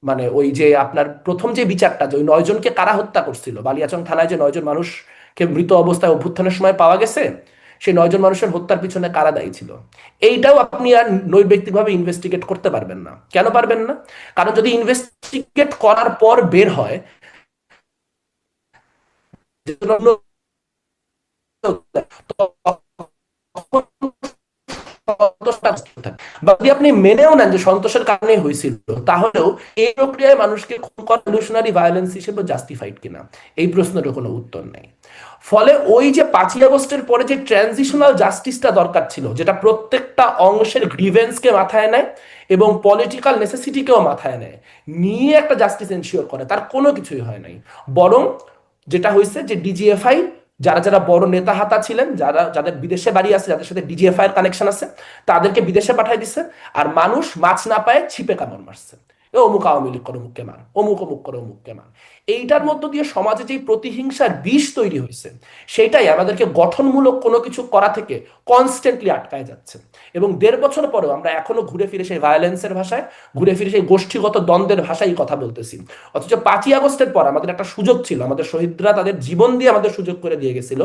মানে ওই যে আপনার প্রথম যে বিচারটা, যে ওই 9 জনকে কারা হত্যা করছিল, বালিয়াচং থানায় যে 9 জন মানুষকে মৃত অবস্থায় অভ্যুত্থানের সময় পাওয়া গেছে, সেই 9 জন মানুষের হত্যার পিছনে কারা দায়ী ছিল, এইটাও আপনি আর নৈর্ব্যক্তিকভাবে ইনভেস্টিগেট করতে পারবেন না। কেন পারবেন না? কারণ যদি ইনভেস্টিগেট করার পর বের হয় যে বা যদি আপনি মেনেও নেন যে সন্তোষের কারণে হয়েছিল, তাহলেও এই প্রক্রিয়ায় মানুষকে খুন করা রেভলিউশনারি ভায়োলেন্স হিসেবে জাস্টিফাইড কিনা, এই প্রশ্নের কোনো উত্তর নেই। ফলে ওই যে 5ই আগস্টের পরে যে ট্রানজিশনাল জাস্টিসটা দরকার ছিল, যেটা প্রত্যেকটা অংশের গ্রিভেন্সকে মাথায় নেয় এবং পলিটিক্যাল নেসেসিটিকেও মাথায় নেয়, নিয়ে একটা জাস্টিস এনশিওর করে, তার কোনো কিছুই হয় নাই। বরং যেটা হয়েছে যে ডিজিএফআই, যারা যারা বড় নেতা হাতা ছিলেন, যাদের বিদেশে বাড়ি আছে, যাদের সাথে ডিজিএফআই এর কানেকশন আছে, তাদেরকে বিদেশে পাঠাই দিছে, আর মানুষ মাছ না পায় ছিপে কামড় মারছে, এ অমুক আওয়ামী লীগ করে অমুককে মার, অমুক অমুক করে অমুককে মার। এইটার মধ্য দিয়ে সমাজে যে প্রতিহিংসার বিষ তৈরি হয়েছে, সেটাই আমাদেরকে গঠনমূলক কোনো কিছু করা থেকে কনস্ট্যান্টলি আটকায় যাচ্ছে। এবং 1.5 বছর পরেও আমরা এখনো ঘুরে ফিরে সেই ভায়োলেন্সের ভাষায়, ঘুরে ফিরে সেই গোষ্ঠীগত দ্বন্দ্বের ভাষায় কথা বলতেছি। অথচ 5ই আগস্টের পর আমাদের একটা সুযোগ ছিল, আমাদের শহীদরা তাদের জীবন দিয়ে আমাদের সুযোগ করে দিয়ে গেছিল,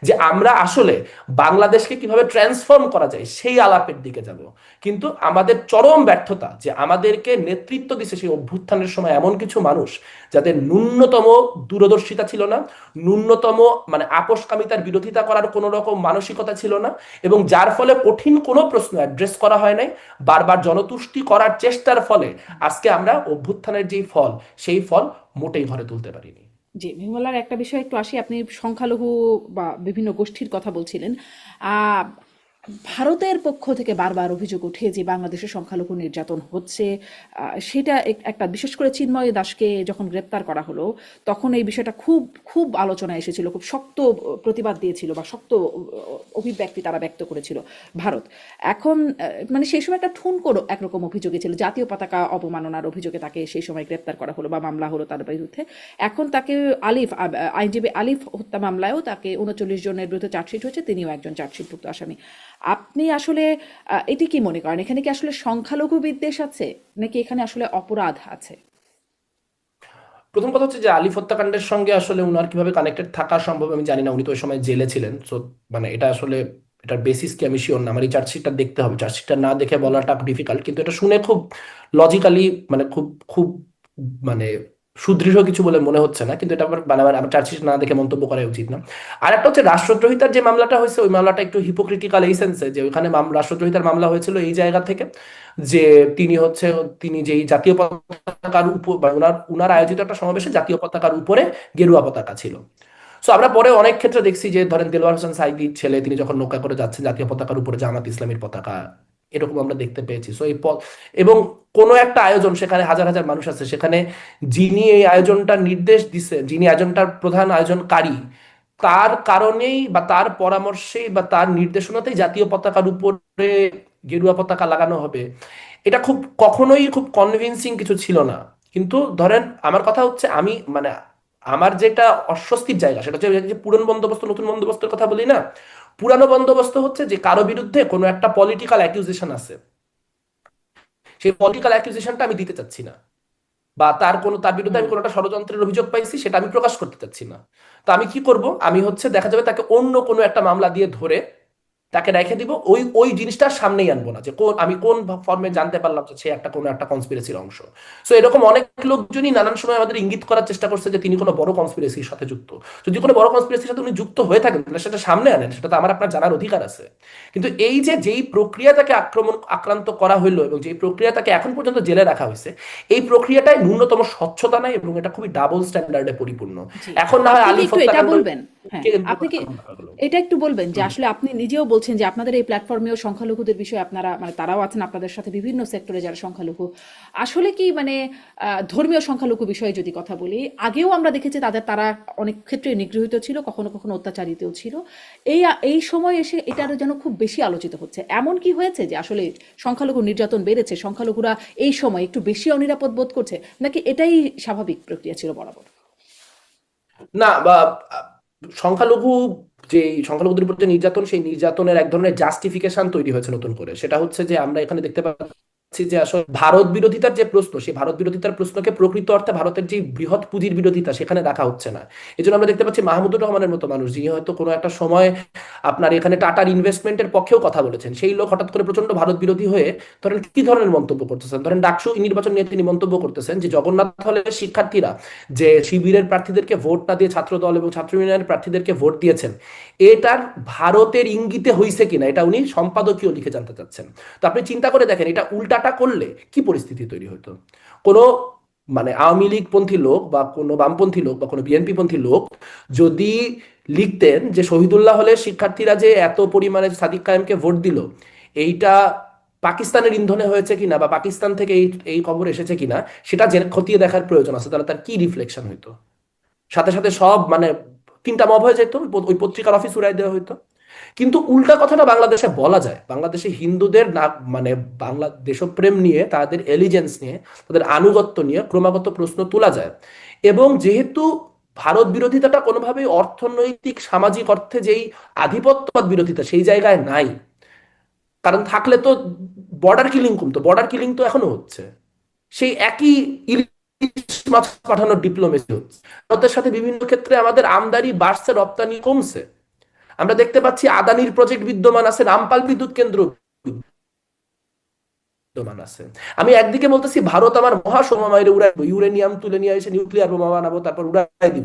যে আমরা আসলে বাংলাদেশকে কিভাবে ট্রান্সফর্ম করা যায় সেই আলাপের দিকে যাব। কিন্তু আমাদের চরম ব্যর্থতা যে আমাদেরকে নেতৃত্ব দিছে সেই অভ্যুত্থানের সময় এমন কিছু মানুষ, যাদের ন্যূনতম দূরদর্শিতা ছিল না, ন্যূনতম মানে আপোষকামিতার বিরোধিতা করার কোনো রকম মানসিকতা ছিল না, এবং যার ফলে কঠিন কোনো প্রশ্ন অ্যাড্রেস করা হয় নাই। বারবার জনতুষ্টি করার চেষ্টার ফলে আজকে আমরা অভ্যুত্থানের যেই ফল, সেই ফল মোটেই ঘরে তুলতে পারিনি। জি, বিমলার একটা বিষয় একটু আসি। আপনি সংখ্যালঘু বা বিভিন্ন গোষ্ঠীর কথা বলছিলেন। আহ, ভারতের পক্ষ থেকে বারবার অভিযোগ ওঠে যে বাংলাদেশে সংখ্যালঘু নির্যাতন হচ্ছে। সেটা একটা, বিশেষ করে চিন্ময় দাসকে যখন গ্রেপ্তার করা হলো, তখন এই বিষয়টা খুব খুব আলোচনায় এসেছিল, খুব শক্ত প্রতিবাদ দিয়েছিল বা শক্ত অভিব্যক্তি তারা ব্যক্ত করেছিল ভারত। এখন মানে সেই সময় একটা ঠুনকো একরকম অভিযোগে ছিল, জাতীয় পতাকা অবমাননার অভিযোগে তাকে সেই সময় গ্রেপ্তার করা হলো বা মামলা হলো তার বিরুদ্ধে। এখন তাকে আইনজীবী আলিফ হত্যা মামলায়ও তাকে 39 জনের বিরুদ্ধে চার্জশিট হয়েছে, তিনিও একজন চার্জশিটভুক্ত আসামি। আপনি আসলে এটি কি মনে করেন, এখানে কি আসলে সংখ্যালঘু বিদ্বেষ আছে, নাকি এখানে আসলে অপরাধ আছে? প্রথম কথা হচ্ছে যে আলিফ হত্যাকাণ্ডের সঙ্গে আসলে উনার কিভাবে কানেক্টেড থাকা সম্ভব আমি জানি না, উনি তো ওই সময় জেলে ছিলেন। সো মানে এটা আসলে এটার বেসিস কি আমি শিওর না, আমার এই চার্জশিটটা দেখতে হবে, চার্জশিটটা না দেখে বলাটা ডিফিকাল্ট। কিন্তু এটা শুনে খুব লজিক্যালি মানে খুব খুব মানে সুদৃঢ় কিছু বলে মনে হচ্ছে না, কিন্তু এটা মানে আমার চার্জশিট না দেখে মন্তব্য করা উচিত না। আর একটা হচ্ছে রাষ্ট্রদ্রোহিতার যে মামলাটা হয়েছে, ওই মামলাটা একটু হিপোক্রিটিক্যাল এই সেন্সে যে ওইখানে রাষ্ট্রদ্রোহিতার মামলা হয়েছিল এই জায়গা থেকে যে তিনি তিনি যেই জাতীয় পতাকার উপর বা উনার উনার আয়োজিত একটা সমাবেশে জাতীয় পতাকার উপরে গেরুয়া পতাকা ছিল। সো আমরা পরে অনেক ক্ষেত্রে দেখছি যে ধরেন দেলোয়ার হোসেন সাইদির ছেলে, তিনি যখন নৌকা করে যাচ্ছেন, জাতীয় পতাকার উপরে জামাত ইসলামীর পতাকা, এরকম আমরা দেখতে পেয়েছি। সো এবং কোনো একটা আয়োজন, সেখানে হাজার হাজার মানুষ আছে, সেখানে যিনি এই আয়োজনটার নির্দেশ দিছে, যিনি আয়োজনটার প্রধান আয়োজনকারী, তার কারণেই বা তার পরামর্শেই বা তার নির্দেশনাতেই জাতীয় পতাকার উপরে গেরুয়া পতাকা লাগানো হবে, এটা খুব কখনোই খুব কনভিন্সিং কিছু ছিল না। কিন্তু ধরেন আমার কথা হচ্ছে, আমি মানে আমার যেটা অস্বস্তির জায়গা সেটা হচ্ছে যে পুরনো বন্দোবস্ত নতুন বন্দোবস্তের কথা বলি না, পুরানো বন্দোবস্ত হচ্ছে যে কারো বিরুদ্ধে কোনো একটা পলিটিক্যাল অ্যাকিউজেশন আছে, সেই পলিটিক্যাল অ্যাকিউজেশনটা আমি দিতে চাচ্ছি না, বা তার বিরুদ্ধে হুম আমি কোনো একটা ষড়যন্ত্রের অভিযোগ পাইছি সেটা আমি প্রকাশ করতে চাচ্ছি না। তো আমি কি করব, আমি দেখা যাবে তাকে অন্য কোনো একটা মামলা দিয়ে ধরে তাকে রেখে দিব, ওই ওই জিনিসটা সামনেই আনবো না যে আমি কোন ফর্মে জানতে পারলাম যে সে কোনো একটা কনস্পিরেসির অংশ। সো এরকম অনেক লোকজনই নানান সময় আমাদের ইঙ্গিত করার চেষ্টা করছে যে তিনি কোনো বড় কনস্পিরেসির সাথে যুক্ত। যদি কোনো বড় কনস্পিরেসির সাথে উনি যুক্ত হয়ে থাকেন তাহলে সেটা সামনে আনেন, সেটা তো আমার আপনার জানার অধিকার আছে। কিন্তু এই যে যেই প্রক্রিয়া তাকে আক্রান্ত করা হইলো এবং যেই প্রক্রিয়া তাকে এখন পর্যন্ত জেলে রাখা হয়েছে, এই প্রক্রিয়াটায় ন্যূনতম স্বচ্ছতা নাই এবং এটা খুবই ডাবল স্ট্যান্ডার্ডে পরিপূর্ণ। জি। এখন না হয় আপনি কি আলিফ একটু এটা হত্যাকাণ্ড বলবেন? হ্যাঁ, আপনি কি হলো। এটা একটু বলবেন যে হুম। আসলে আপনি নিজেও বলছেন যে আপনাদের এই প্ল্যাটফর্মেও সংখ্যালঘুদের বিষয়ে আপনারা মানে তারাও আছেন আপনাদের সাথে বিভিন্ন সেক্টরে যারা সংখ্যালঘু। আসলে কি মানে ধর্মীয় সংখ্যালঘু বিষয়ে যদি কথা বলি, আগেও আমরা দেখেছি তারা অনেক ক্ষেত্রে নিগৃহীত ছিল, কখনো কখনো অত্যাচারিতও ছিল। এই এই সময় এসে এটার যেন খুব বেশি আলোচিত হচ্ছে। এমন কি হয়েছে যে আসলে সংখ্যালঘু নির্যাতন বেড়েছে, সংখ্যালঘুরা এই সময় একটু বেশি অনিরাপদ বোধ করছে, নাকি এটাই স্বাভাবিক প্রক্রিয়া ছিল বরাবর? না বা আহ, সংখ্যালঘু যে সংখ্যালঘুদের উপর যে নির্যাতন, সেই নির্যাতনের এক ধরনের জাস্টিফিকেশন তৈরি হয়েছে নতুন করে। সেটা হচ্ছে যে আমরা এখানে দেখতে পাচ্ছি যে আসলে ভারত বিরোধিতার যে প্রশ্ন, সেই ভারত বিরোধিতার প্রশ্নকে প্রকৃত অর্থে ভারতের যে বৃহৎ পুঁজির বিরোধিতা সেখানে রাখা হচ্ছে না। এই জন্য আমরা দেখতে পাচ্ছি মাহমুদুর রহমানের মতো মানুষ, যিনি হয়তো কোনো একটা সময় আপনার এখানে টাটার ইনভেস্টমেন্টের পক্ষেও কথা বলেছেন, সেই লোক হঠাৎ করে প্রচন্ড ভারত বিরোধী হয়ে ধরেন কি ধরনের মন্তব্য করতেছেন। ধরেন ডাকসু নির্বাচন নিয়ে তিনি মন্তব্য করতেছেন যে জগন্নাথ হলের শিক্ষার্থীরা যে শিবিরের প্রার্থীদেরকে ভোট না দিয়ে ছাত্র দল এবং ছাত্র ইউনিয়নের প্রার্থীদেরকে ভোট দিয়েছেন, এটার ভারতের ইঙ্গিতে হইছে কিনা এটা উনি সম্পাদকীয় লিখে জানতে চাচ্ছেন। তো আপনি চিন্তা করে দেখেন এটা উল্টাটা করলে কি পরিস্থিতি তৈরি হতো। কোনো মানে আওয়ামী লীগ পন্থী লোক বা কোনো বামপন্থী লোক বা কোনো বিএনপি পন্থী লোক যদি লিখতেন যে শহীদুল্লাহ হলে শিক্ষার্থীরা যে এত পরিমাণে সাদিক কায়েমকে ভোট দিল, এইটা পাকিস্তানের ইন্ধনে হয়েছে কিনা বা পাকিস্তান থেকে এই এই খবর এসেছে কিনা সেটা খতিয়ে দেখার প্রয়োজন আছে, তাহলে তার কি রিফ্লেকশন হইতো। সাথে সাথে সব মানে তিনটা মব হয়ে যেত, ওই পত্রিকার অফিস উড়াই দেওয়া হইতো। কিন্তু উল্টা কথাটা বাংলাদেশে বলা যায়, বাংলাদেশে হিন্দুদের না মানে বাংলা দেশপ্রেম নিয়ে, তাদের এলিজেন্স নিয়ে, তাদের আনুগত্য নিয়ে ক্রমাগত প্রশ্ন তোলা যায়। এবং যেহেতু ভারত বিরোধিতাটা কোনোভাবেই অর্থনৈতিক সামাজিক অর্থে যেই আধিপত্যবাদ বিরোধিতা সেই জায়গায় নাই, কারণ থাকলে তো বর্ডার কিলিং কমতো, বর্ডার কিলিং তো এখনো হচ্ছে। সেই একই ইলিশ মাছ পাঠানোর ডিপ্লোমেসি হচ্ছে। ভারতের সাথে বিভিন্ন ক্ষেত্রে আমাদের আমদানি বাড়ছে, রপ্তানি কমছে। আমরা দেখতে পাচ্ছি আদানির প্রজেক্ট বিদ্যমান আছে, রামপাল বিদ্যুৎ কেন্দ্র বিদ্যমান আছে। আমি একদিকে বলতেছি ভারত আমার মহাসমা মাইরে উড়াইবো, ইউরেনিয়াম তুলে নিয়ে এসে নিউক্লিয়ার বোমা বানাবো, তারপর উড়াই দিব।